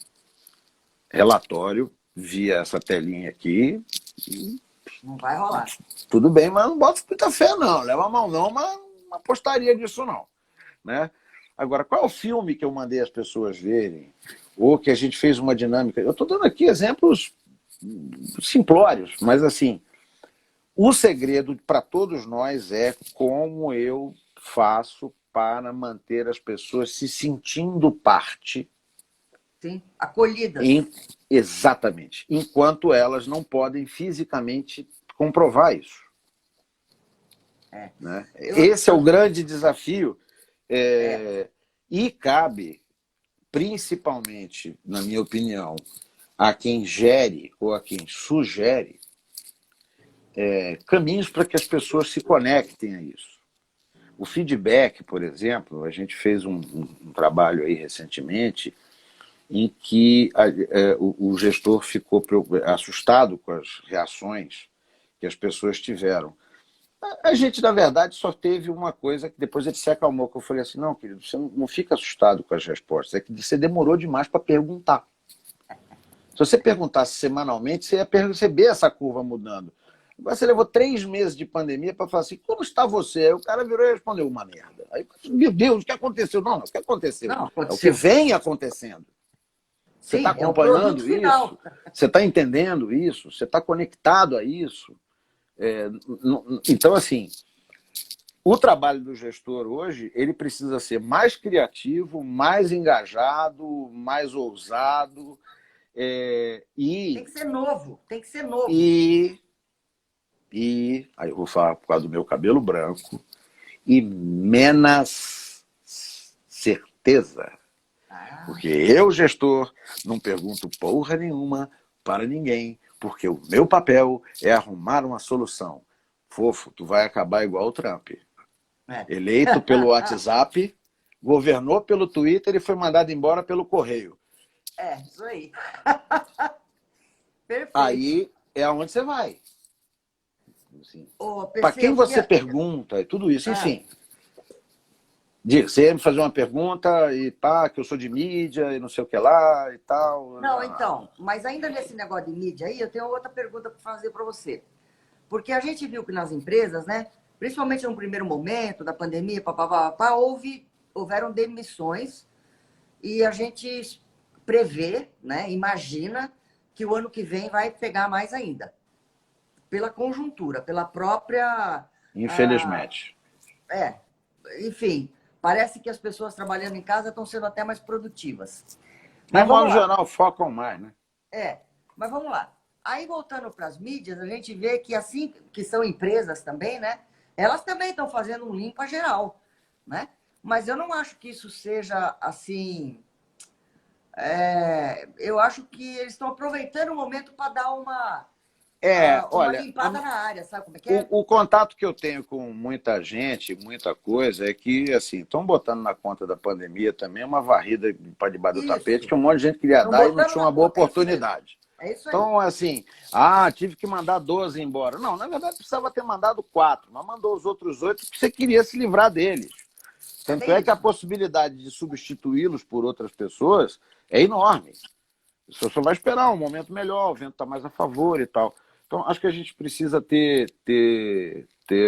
Speaker 3: Relatório via essa telinha aqui.
Speaker 1: Não vai rolar.
Speaker 3: Tudo bem, mas não bota muita fé, não. Leva a mão, não, mas não apostaria nisso, não. Né? Agora, qual é o filme que eu mandei as pessoas verem? Ou que a gente fez uma dinâmica? Eu estou dando aqui exemplos simplórios, mas assim, o segredo para todos nós é como eu faço para manter as pessoas se sentindo parte.
Speaker 1: Sim, acolhidas.
Speaker 3: Exatamente. Enquanto elas não podem fisicamente comprovar isso. Né? Esse é o grande desafio. E cabe, principalmente, na minha opinião, a quem gere ou a quem sugere caminhos para que as pessoas se conectem a isso. O feedback, por exemplo, a gente fez um trabalho aí recentemente em que o gestor ficou assustado com as reações que as pessoas tiveram. A gente, na verdade, só teve uma coisa que depois ele se acalmou, que eu falei assim, não, querido, você não fica assustado com as respostas, é que você demorou demais para perguntar. Se você perguntasse semanalmente, você ia perceber essa curva mudando. Agora você levou 3 meses de pandemia para falar assim, como está você? Aí o cara virou e respondeu uma merda. Aí, meu Deus, o que aconteceu? Não, o que aconteceu?
Speaker 1: Não,
Speaker 3: é o que vem acontendendo. Você está acompanhando isso? Você está entendendo isso? Você está conectado a isso? Então, assim, o trabalho do gestor hoje, ele precisa ser mais criativo, mais engajado, mais ousado.
Speaker 1: Tem que ser novo, tem que ser novo.
Speaker 3: Aí eu vou falar por causa do meu cabelo branco, e menos certeza. Porque eu, gestor, não pergunto porra nenhuma para ninguém, porque o meu papel é arrumar uma solução. Fofo, tu vai acabar igual o Trump. Eleito pelo WhatsApp, governou pelo Twitter e foi mandado embora pelo correio.
Speaker 1: Isso aí. Perfeito.
Speaker 3: Aí é aonde você vai. Assim,
Speaker 1: oh,
Speaker 3: para quem você pergunta, tudo isso, enfim. Você ia me fazer uma pergunta e pá, que eu sou de mídia e não sei o que lá e tal.
Speaker 1: Não, então, mas ainda nesse negócio de mídia aí, eu tenho outra pergunta para fazer para você. Porque a gente viu que nas empresas, né, principalmente no primeiro momento da pandemia, houveram demissões e a gente prevê, né, imagina que o ano que vem vai pegar mais ainda. Pela conjuntura, pela própria...
Speaker 3: Infelizmente.
Speaker 1: Enfim, Parece que as pessoas trabalhando em casa estão sendo até mais produtivas.
Speaker 3: De
Speaker 1: Mas vamos
Speaker 3: modo
Speaker 1: lá.
Speaker 3: geral, focam mais, né?
Speaker 1: Mas vamos lá. Aí, voltando para as mídias, a gente vê que, assim, que são empresas também, né? Elas também estão fazendo um limpa geral, né? Mas eu não acho que isso seja, assim... eu acho que eles estão aproveitando o momento para dar uma
Speaker 3: Olha,
Speaker 1: limpada na área, sabe como é que é?
Speaker 3: o contato que eu tenho com muita gente, muita coisa, é que, assim, estão botando na conta da pandemia também uma varrida para debaixo do tapete
Speaker 1: Isso.
Speaker 3: que um monte de gente queria
Speaker 1: Estão
Speaker 3: dar e não
Speaker 1: botando
Speaker 3: tinha
Speaker 1: na
Speaker 3: uma boa
Speaker 1: conta, é isso mesmo.
Speaker 3: oportunidade.
Speaker 1: É isso aí.
Speaker 3: Então, assim, tive que mandar 12 embora. Não, na verdade precisava ter mandado 4, mas mandou os outros 8 porque você queria se livrar deles. Tanto
Speaker 1: Tem
Speaker 3: é que a
Speaker 1: isso.
Speaker 3: possibilidade de substituí-los por outras pessoas é enorme. Você só vai esperar um momento melhor, o vento está mais a favor e tal. Então, acho que a gente precisa ter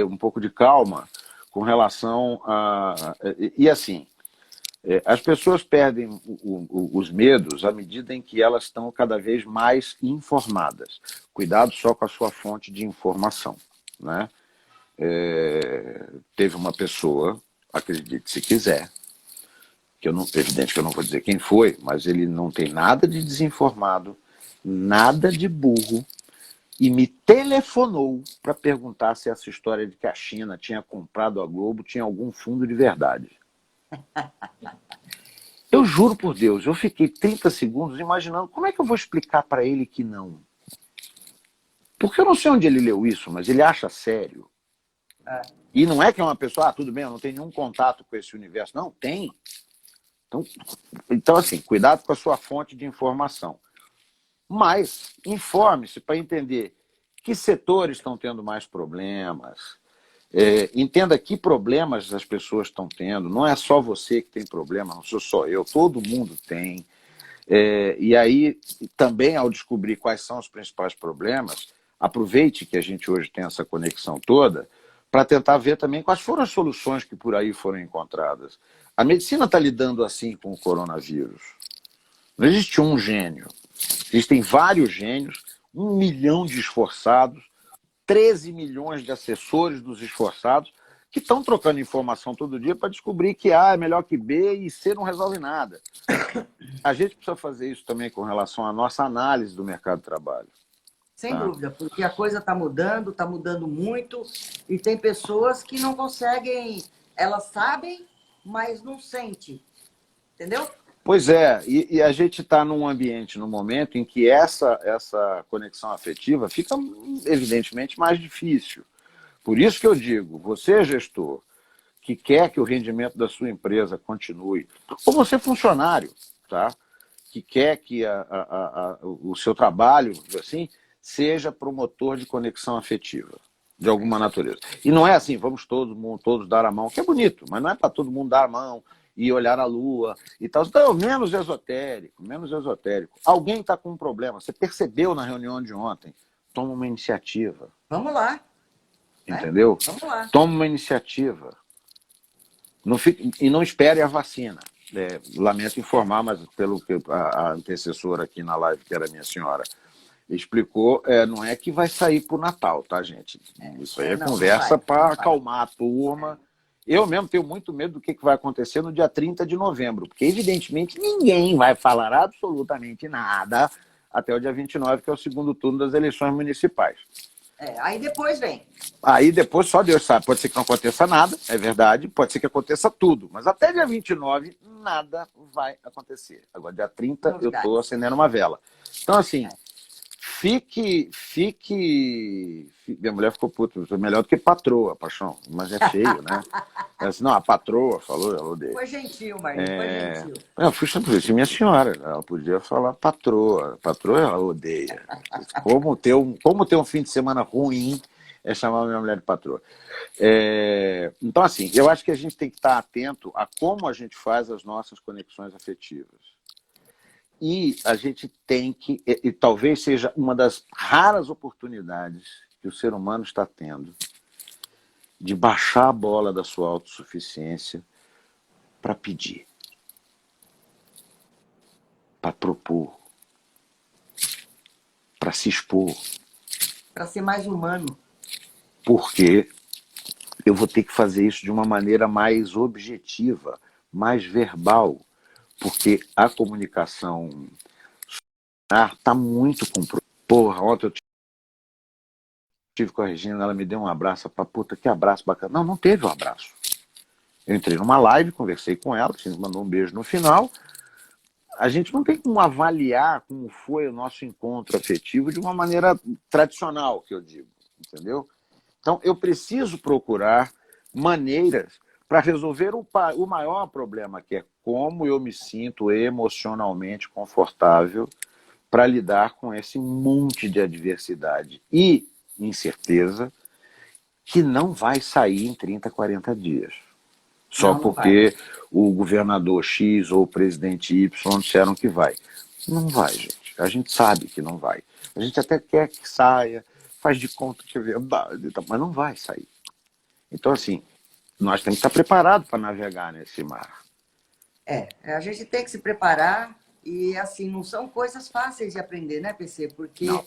Speaker 3: um pouco de calma com relação a... E assim, as pessoas perdem os medos à medida em que elas estão cada vez mais informadas. Cuidado só com a sua fonte de informação, né? Teve uma pessoa, acredite se quiser, evidente que eu não vou dizer quem foi, mas ele não tem nada de desinformado, nada de burro, e me telefonou para perguntar se essa história de que a China tinha comprado a Globo tinha algum fundo de verdade. Eu juro por Deus, eu fiquei 30 segundos imaginando como é que eu vou explicar para ele que não. Porque eu não sei onde ele leu isso, mas ele acha sério. E não é que é uma pessoa, tudo bem, eu não tenho nenhum contato com esse universo. Não, tem. Então, assim, cuidado com a sua fonte de informação. Mas informe-se para entender que setores estão tendo mais problemas, entenda que problemas as pessoas estão tendo. Não é só você que tem problema, não sou só eu, todo mundo tem. E aí, também ao descobrir quais são os principais problemas, aproveite que a gente hoje tem essa conexão toda para tentar ver também quais foram as soluções que por aí foram encontradas. A medicina está lidando assim com o coronavírus. Não existe um gênio. Existem vários gênios, 1 milhão de esforçados, 13 milhões de assessores dos esforçados que estão trocando informação todo dia para descobrir que A é melhor que B e C não resolve nada. A gente precisa fazer isso também com relação à nossa análise do mercado de trabalho.
Speaker 1: Sem dúvida, porque a coisa está mudando muito, e tem pessoas que não conseguem, elas sabem, mas não sentem, entendeu?
Speaker 3: Pois é, e a gente está num ambiente, num momento em que essa conexão afetiva fica evidentemente mais difícil. Por isso que eu digo, você gestor, que quer que o rendimento da sua empresa continue, ou você funcionário, tá? Que quer que o seu trabalho, assim, seja promotor de conexão afetiva, de alguma natureza. E não é assim, vamos todos dar a mão, que é bonito, mas não é para todo mundo dar a mão e olhar a lua e tal. Então, menos esotérico, menos esotérico. Alguém está com um problema, você percebeu na reunião de ontem, toma uma iniciativa.
Speaker 1: Vamos lá.
Speaker 3: Entendeu?
Speaker 1: Vamos lá.
Speaker 3: Toma uma iniciativa. E não espere a vacina. Lamento informar, mas pelo que a antecessora aqui na live, que era a minha senhora, explicou, não é que vai sair para o Natal, tá, gente? Isso aí é conversa para acalmar a turma. Eu mesmo tenho muito medo do que vai acontecer no dia 30 de novembro, porque evidentemente ninguém vai falar absolutamente nada até o dia 29, que é o segundo turno das eleições municipais.
Speaker 1: Aí depois vem.
Speaker 3: Aí depois só Deus sabe, pode ser que não aconteça nada, é verdade, pode ser que aconteça tudo, mas até dia 29 nada vai acontecer. Agora dia 30 eu estou acendendo uma vela. Então assim, minha mulher ficou puta, melhor do que patroa, paixão, mas é feio, né? Assim, não, a patroa falou, ela odeia.
Speaker 1: Foi gentil, Marlene, foi gentil.
Speaker 3: Eu fui sempre disse, minha senhora, ela podia falar patroa. Patroa ela odeia. Como ter um fim de semana ruim é chamar minha mulher de patroa. Então, assim, eu acho que a gente tem que estar atento a como a gente faz as nossas conexões afetivas. E a gente tem que, e talvez seja uma das raras oportunidades que o ser humano está tendo de baixar a bola da sua autossuficiência para pedir, para propor, para se expor.
Speaker 1: Para ser mais humano.
Speaker 3: Porque eu vou ter que fazer isso de uma maneira mais objetiva, mais verbal, porque a comunicação está muito comprometida. Porra, ontem eu tive com a Regina, ela me deu um abraço, pra puta, que abraço bacana. Não, não teve um abraço. Eu entrei numa live, conversei com ela, a gente mandou um beijo no final. A gente não tem como avaliar como foi o nosso encontro afetivo de uma maneira tradicional, que eu digo, entendeu? Então, eu preciso procurar maneiras para resolver o maior problema, que é como eu me sinto emocionalmente confortável para lidar com esse monte de adversidade e incerteza que não vai sair em 30, 40 dias. Só
Speaker 1: Não, não vai.
Speaker 3: porque o governador X ou o presidente Y disseram que vai. Não vai, gente. A gente sabe que não vai. A gente até quer que saia, faz de conta que é verdade, mas não vai sair. Então, assim, nós temos que estar preparados para navegar nesse mar.
Speaker 1: A gente tem que se preparar e, assim, não são coisas fáceis de aprender, né, PC? Porque
Speaker 3: Não.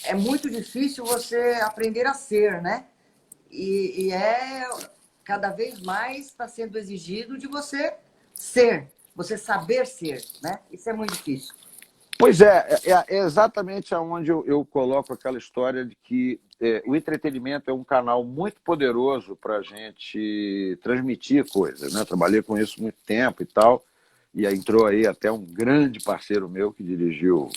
Speaker 1: é muito difícil você aprender a ser, né? E cada vez mais está sendo exigido de você ser, você saber ser, né? Isso é muito difícil.
Speaker 3: Pois é exatamente aonde eu coloco aquela história de que o entretenimento é um canal muito poderoso para a gente transmitir coisas, né? Trabalhei com isso muito tempo e tal, e aí entrou aí até um grande parceiro meu que dirigiu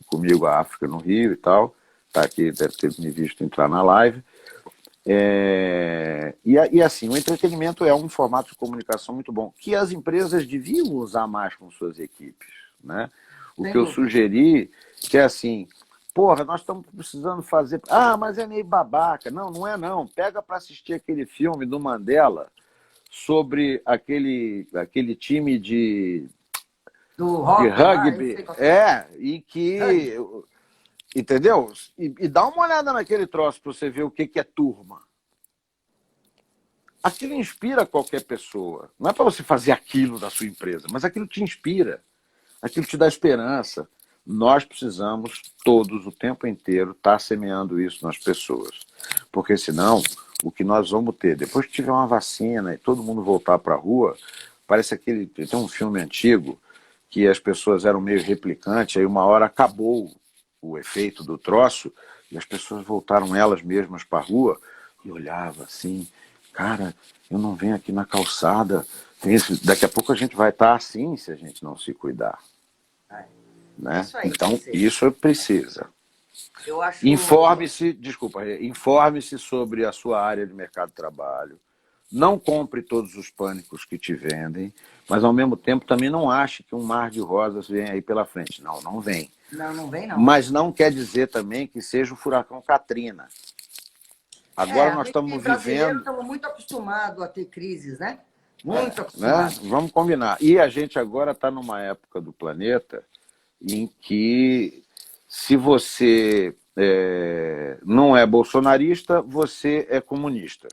Speaker 3: comigo a África no Rio e tal, tá aqui, deve ter me visto entrar na live. E assim, o entretenimento é um formato de comunicação muito bom, que as empresas deviam usar mais com suas equipes, né? O que eu sugeri, que é assim, porra, nós estamos precisando fazer... Ah, mas é meio babaca. Não, não é não. Pega para assistir aquele filme do Mandela sobre aquele time de rugby. E que... Entendeu? E dá uma olhada naquele troço para você ver o que é turma. Aquilo inspira qualquer pessoa. Não é para você fazer aquilo da sua empresa, mas aquilo te inspira. Aquilo te dá esperança. Nós precisamos, todos, o tempo inteiro, estar semeando isso nas pessoas. Porque senão, o que nós vamos ter, depois que tiver uma vacina e todo mundo voltar para a rua, parece aquele... Tem um filme antigo que as pessoas eram meio replicantes, aí uma hora acabou o efeito do troço e as pessoas voltaram elas mesmas para a rua e olhava assim, cara, eu não venho aqui na calçada, daqui a pouco a gente vai estar assim se a gente não se cuidar. Né?
Speaker 1: Isso aí,
Speaker 3: então, isso precisa. Informe-se sobre a sua área de mercado de trabalho. Não compre todos os pânicos que te vendem, mas ao mesmo tempo também não ache que um mar de rosas vem aí pela frente. Não, não vem.
Speaker 1: Não vem não.
Speaker 3: Mas não quer dizer também que seja o furacão Katrina. Agora nós estamos vivendo...
Speaker 1: Estamos muito acostumados a ter crises, né? Muito acostumados.
Speaker 3: Né? Vamos combinar. E a gente agora está numa época do planeta em que, se você não é bolsonarista, você é comunista.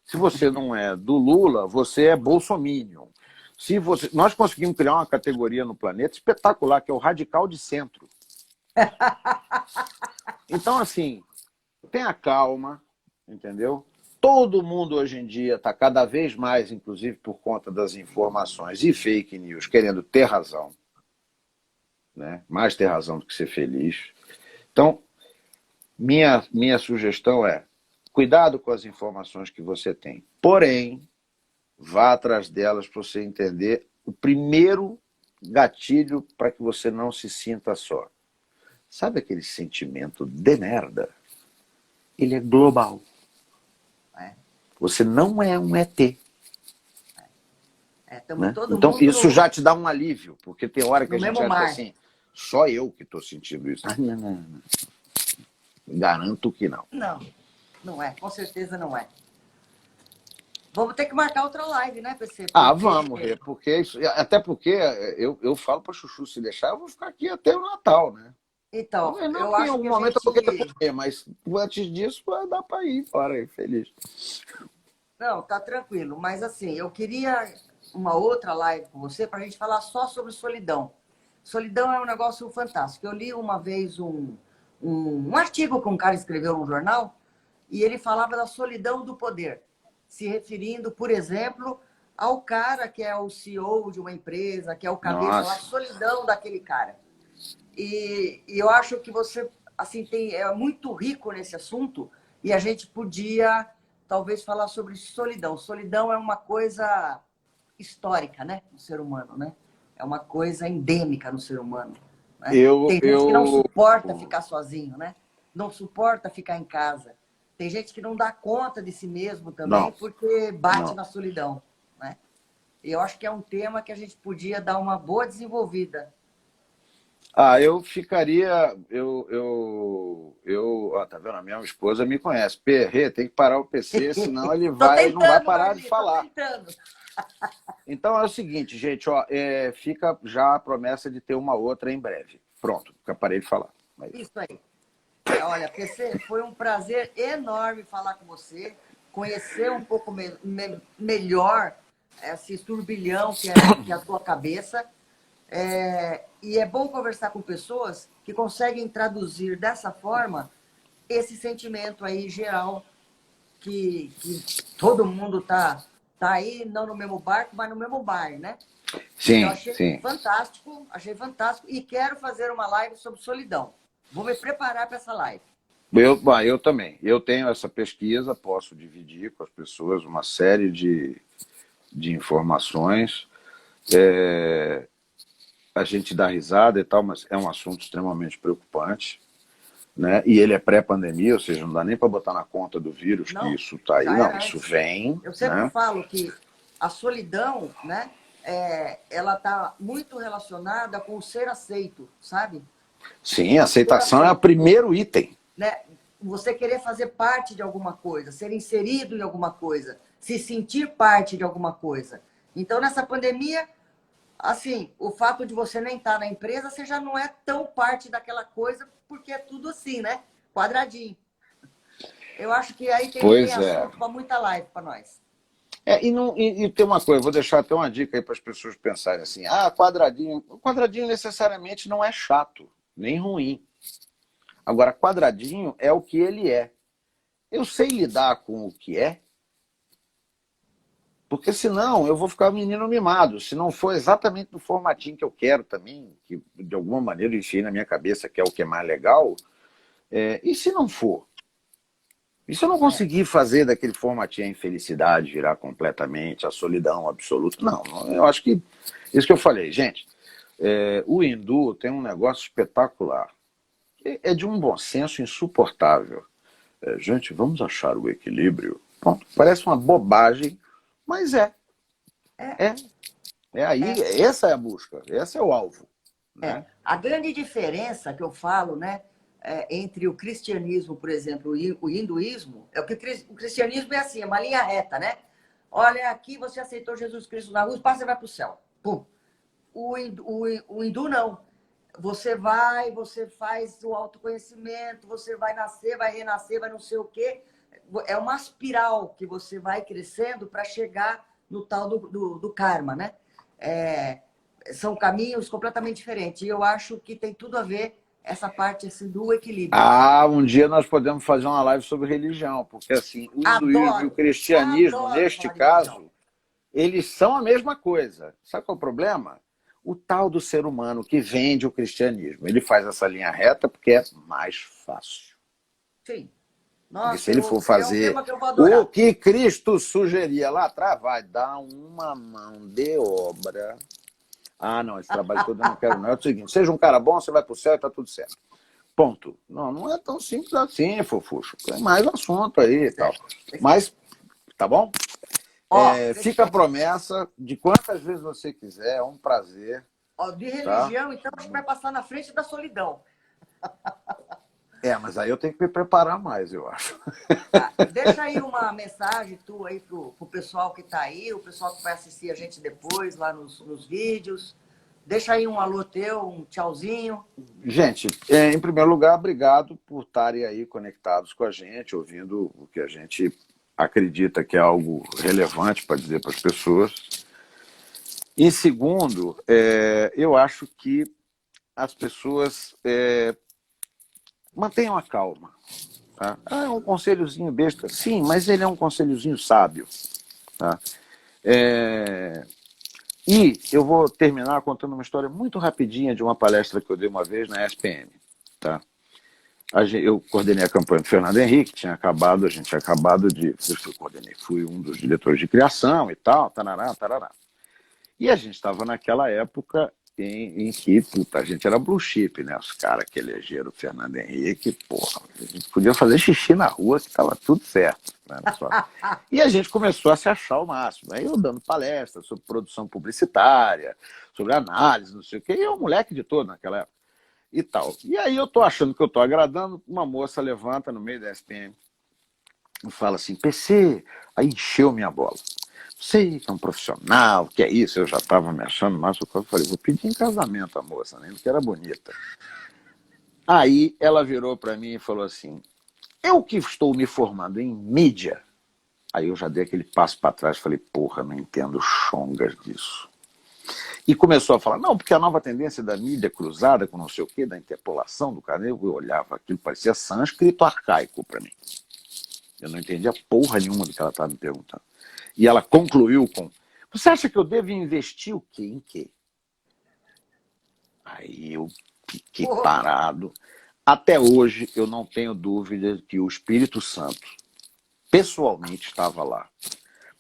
Speaker 3: Se você não é do Lula, você é bolsominion. Nós conseguimos criar uma categoria no planeta espetacular, que é o radical de centro. Então, assim, tenha calma, entendeu? Todo mundo hoje em dia está cada vez mais, inclusive por conta das informações e fake news, querendo ter razão. Né? Mais ter razão do que ser feliz. Então, minha sugestão é, cuidado com as informações que você tem. Porém, vá atrás delas para você entender o primeiro gatilho para que você não se sinta só. Sabe aquele sentimento de merda? Ele é global. Você não é um ET. Né? Então, isso já te dá um alívio, porque tem hora que a gente acha assim, só eu que estou sentindo isso. Não. Garanto que não.
Speaker 1: Não é. Com certeza não é. Vamos ter que marcar outra live, né, PC?
Speaker 3: Vamos, até porque eu falo para Chuchu, se deixar, eu vou ficar aqui até o Natal, né?
Speaker 1: Então,
Speaker 3: eu acho que em algum momento eu vou querer morrer, mas antes disso vai dar para ir fora aí, feliz.
Speaker 1: Não, tá tranquilo. Mas assim, eu queria uma outra live com você para a gente falar só sobre solidão. Solidão é um negócio fantástico. Eu li uma vez um artigo que um cara escreveu no jornal e ele falava da solidão do poder. se referindo, por exemplo, ao cara que é o CEO de uma empresa, que é o cabeça lá, a
Speaker 3: Nossa.
Speaker 1: solidão daquele cara. E eu acho que você assim é muito rico nesse assunto e a gente podia talvez falar sobre solidão. Solidão é uma coisa histórica, né, no ser humano, né? É uma coisa endêmica no ser humano, né?
Speaker 3: Eu,
Speaker 1: Tem gente que não
Speaker 3: eu,
Speaker 1: suporta ficar sozinho, né? Não suporta ficar em casa. Tem gente que não dá conta de si mesmo também
Speaker 3: não,
Speaker 1: porque bate
Speaker 3: não.
Speaker 1: na solidão, né? E eu acho que é um tema que a gente podia dar uma boa desenvolvida.
Speaker 3: Eu ficaria, ó, tá vendo? A minha esposa me conhece. Perrê, tem que parar o PC, senão ele
Speaker 1: Tô
Speaker 3: não vai
Speaker 1: tentando,
Speaker 3: parar de
Speaker 1: Marli, tô
Speaker 3: falar.
Speaker 1: tentando.
Speaker 3: Então é o seguinte, gente, ó, fica já a promessa de ter uma outra em breve. Pronto, parei de falar.
Speaker 1: Isso aí. Olha, PC, foi um prazer enorme falar com você, conhecer um pouco melhor esse turbilhão que é a tua cabeça. E é bom conversar com pessoas que conseguem traduzir dessa forma esse sentimento aí geral que todo mundo tá aí, não no mesmo barco, mas no mesmo bar, né? Então,
Speaker 3: Sim, sim.
Speaker 1: achei fantástico e quero fazer uma live sobre solidão. Vou me preparar para essa live.
Speaker 3: Eu também. Eu tenho essa pesquisa, posso dividir com as pessoas uma série de informações. A gente dá risada e tal, mas é um assunto extremamente preocupante, né? E ele é pré-pandemia, ou seja, não dá nem para botar na conta do vírus que
Speaker 1: Não,
Speaker 3: isso está aí.
Speaker 1: já
Speaker 3: Não,
Speaker 1: era
Speaker 3: isso
Speaker 1: antes.
Speaker 3: vem,
Speaker 1: Eu sempre
Speaker 3: né?
Speaker 1: falo que a solidão, né, ela está muito relacionada com o ser aceito, sabe?
Speaker 3: Sim,
Speaker 1: O ser
Speaker 3: aceitação é o
Speaker 1: aceito,
Speaker 3: primeiro item.
Speaker 1: né? Você querer fazer parte de alguma coisa, ser inserido em alguma coisa, se sentir parte de alguma coisa. Então, nessa pandemia, assim, o fato de você nem estar na empresa, você já não é tão parte daquela coisa, porque é tudo assim, né? Quadradinho. Eu acho que aí tem
Speaker 3: Pois é.
Speaker 1: assunto para muita live para nós.
Speaker 3: E tem uma coisa, vou deixar até uma dica aí para as pessoas pensarem assim: quadradinho. O quadradinho necessariamente não é chato, nem ruim. Agora, quadradinho é o que ele é. Eu sei lidar com o que é, porque senão eu vou ficar um menino mimado. Se não for exatamente do formatinho que eu quero também, que de alguma maneira eu enfiei na minha cabeça que é o que é mais legal, e se não for? E se eu não
Speaker 1: É,
Speaker 3: conseguir fazer daquele formatinho a infelicidade virar completamente, a solidão absoluta? Não, eu acho que isso que eu falei, gente, o hindu tem um negócio espetacular. É de um bom senso insuportável. Gente, vamos achar o equilíbrio. Pronto, parece uma bobagem, mas
Speaker 1: é,
Speaker 3: é, é aí,
Speaker 1: é.
Speaker 3: essa é a busca, esse é o alvo, né?
Speaker 1: A grande diferença que eu falo, né, entre o cristianismo, por exemplo, e o hinduísmo, é que o cristianismo é assim, é uma linha reta, né? Olha, aqui você aceitou Jesus Cristo na cruz, passa e vai para o céu. Pum. O hindu não. Você faz o autoconhecimento, você vai nascer, vai renascer, vai não sei o quê. É uma espiral que você vai crescendo para chegar no tal do karma, né? São caminhos completamente diferentes. E eu acho que tem tudo a ver essa parte assim, do equilíbrio.
Speaker 3: Um dia nós podemos fazer uma live sobre religião, porque assim, o hinduísmo e o
Speaker 1: Adoro,
Speaker 3: cristianismo,
Speaker 1: adoro
Speaker 3: neste
Speaker 1: falar de religião.
Speaker 3: caso, eles são a mesma coisa. Sabe qual é o problema? O tal do ser humano que vende o cristianismo. Ele faz essa linha reta porque é mais fácil.
Speaker 1: Sim.
Speaker 3: Porque se
Speaker 1: Nossa,
Speaker 3: ele for
Speaker 1: é um
Speaker 3: fazer
Speaker 1: tema que eu vou
Speaker 3: o
Speaker 1: adorar.
Speaker 3: que Cristo sugeria lá atrás, vai dar uma mão de obra. Não, esse trabalho todo eu não quero não. É o seguinte, seja um cara bom, você vai pro céu e tá tudo certo. Ponto. Não, não é tão simples assim, fofuxo. Tem mais assunto aí e tal.
Speaker 1: Certo.
Speaker 3: Mas, tá bom?
Speaker 1: Ó,
Speaker 3: Fica a promessa de quantas vezes você quiser, é um prazer,
Speaker 1: ó, de
Speaker 3: tá?
Speaker 1: religião, então acho que vai passar na frente da solidão.
Speaker 3: Mas aí eu tenho que me preparar mais, eu acho.
Speaker 1: Tá. Deixa aí uma mensagem tua aí pro pessoal que tá aí, o pessoal que vai assistir a gente depois lá nos vídeos. Deixa aí um alô teu, um tchauzinho.
Speaker 3: Gente, em primeiro lugar, obrigado por estarem aí conectados com a gente, ouvindo o que a gente acredita que é algo relevante para dizer para as pessoas. Em segundo, eu acho que as pessoas mantenham a calma, Tá? Ah, é um conselhozinho besta. Sim, mas ele é um conselhozinho sábio. Tá? E eu vou terminar contando uma história muito rapidinha de uma palestra que eu dei uma vez na SPM. Tá? Eu coordenei a campanha do Fernando Henrique, a gente tinha acabado de... Fui um dos diretores de criação e tal, tarará, tarará. E a gente estava naquela época em que, puta, a gente era blue chip, né? Os caras que elegeram o Fernando Henrique, porra, a gente podia fazer xixi na rua que estava tudo certo. Né? E a gente começou a se achar o máximo. Aí eu dando palestras sobre produção publicitária, sobre análise, não sei o quê, e eu moleque de todo naquela época. E tal. E aí eu tô achando que eu tô agradando, uma moça levanta no meio da SPM e fala assim, PC, aí encheu minha bola. Sei que é um profissional, que é isso, eu já estava me achando, mas eu falei, vou pedir em casamento a moça, né? Porque era bonita. Aí ela virou para mim e falou assim, eu que estou me formando em mídia. Aí eu já dei aquele passo para trás, falei, porra, não entendo chongas disso. E começou a falar, não, porque a nova tendência da mídia cruzada com não sei o quê, da interpolação do canal, eu olhava aquilo, parecia sânscrito arcaico para mim. Eu não entendia porra nenhuma do que ela estava me perguntando. E ela concluiu com, você acha que eu devo investir o quê? Em quê? Aí eu fiquei parado. Até hoje eu não tenho dúvida que o Espírito Santo pessoalmente estava lá.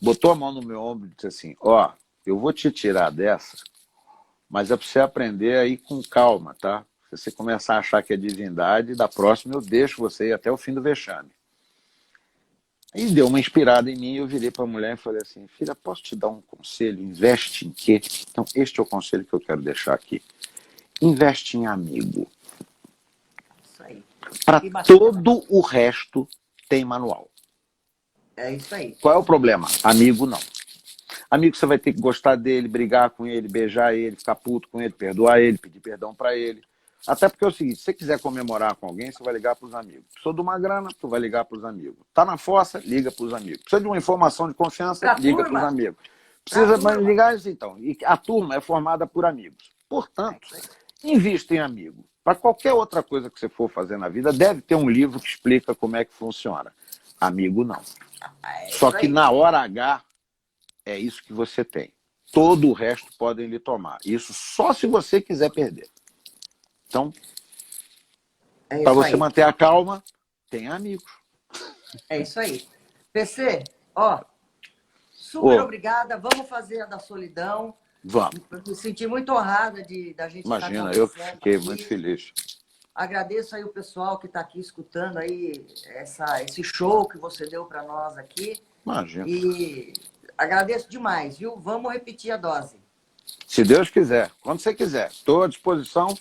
Speaker 3: Botou a mão no meu ombro e disse assim, ó, eu vou te tirar dessa, mas é para você aprender aí com calma, tá? Se você começar a achar que é divindade, da próxima eu deixo você ir até o fim do vexame. Aí deu uma inspirada em mim, eu virei para a mulher e falei assim, filha, posso te dar um conselho? Investe em quê? Então, este é o conselho que eu quero deixar aqui. Investe em amigo.
Speaker 1: Isso aí.
Speaker 3: Para todo o resto tem manual.
Speaker 1: É isso aí.
Speaker 3: Qual é o problema? Amigo não. Amigo você vai ter que gostar dele, brigar com ele, beijar ele, ficar puto com ele, perdoar ele, pedir perdão para ele. Até porque é o seguinte, se você quiser comemorar com alguém, você vai ligar para os amigos. Precisa de uma grana, tu vai ligar para os amigos. Tá na fossa, liga para os amigos. Precisa de uma informação de confiança, liga para os amigos. Precisa ligar, então. E a turma é formada por amigos. Portanto, invista em amigo. Para qualquer outra coisa que você for fazer na vida, deve ter um livro que explica como é que funciona. Amigo não. Só que na hora H, é isso que você tem. Todo o resto podem lhe tomar. Isso só se você quiser perder. Então, para você manter a calma, tenha amigos.
Speaker 1: É isso aí. PC, ó, super obrigada. Vamos fazer a da solidão.
Speaker 3: Vamos.
Speaker 1: Eu me senti muito honrada da gente estar
Speaker 3: conversando. Imagina, eu fiquei muito feliz.
Speaker 1: Agradeço aí o pessoal que está aqui escutando aí esse show que você deu para nós aqui.
Speaker 3: Imagina.
Speaker 1: E agradeço demais, viu? Vamos repetir a dose.
Speaker 3: Se Deus quiser, quando você quiser. Estou à disposição.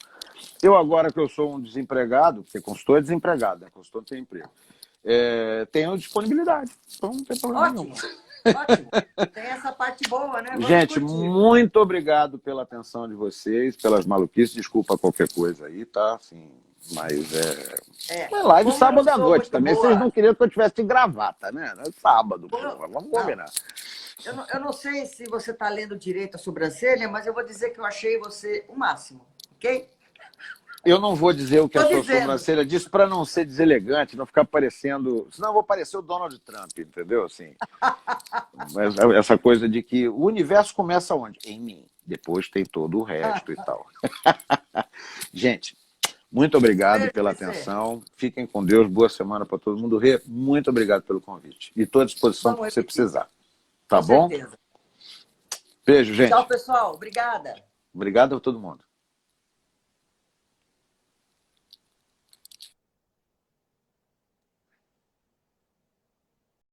Speaker 3: Eu agora que eu sou um desempregado, porque consultor é desempregado, né? Consultor não tem emprego. Tenho disponibilidade. Então não tem problema nenhum.
Speaker 1: Ótimo. Tem essa parte boa, né? Vamos
Speaker 3: gente,
Speaker 1: curtir.
Speaker 3: Muito obrigado pela atenção de vocês, pelas maluquices. Desculpa qualquer coisa aí, tá? Assim, mas é live sábado à noite também. Vocês não queriam que eu tivesse de gravata, né? É sábado, porra. Vamos combinar.
Speaker 1: Eu não sei se você está lendo direito a sobrancelha, mas eu vou dizer que eu achei você o máximo, ok?
Speaker 3: Eu não vou dizer o que a sua sobrancelha disse para não ser deselegante, não ficar parecendo... Senão eu vou parecer o Donald Trump, entendeu? Assim, mas essa coisa de que o universo começa onde? Em mim. Depois tem todo o resto e tal. Gente, muito obrigado pela atenção. Fiquem com Deus. Boa semana para todo mundo. Rê, muito obrigado pelo convite. E estou à disposição para você precisar. Tá bom?
Speaker 1: Com certeza.
Speaker 3: Beijo, gente.
Speaker 1: Tchau, pessoal. Obrigada.
Speaker 3: Obrigado a todo mundo.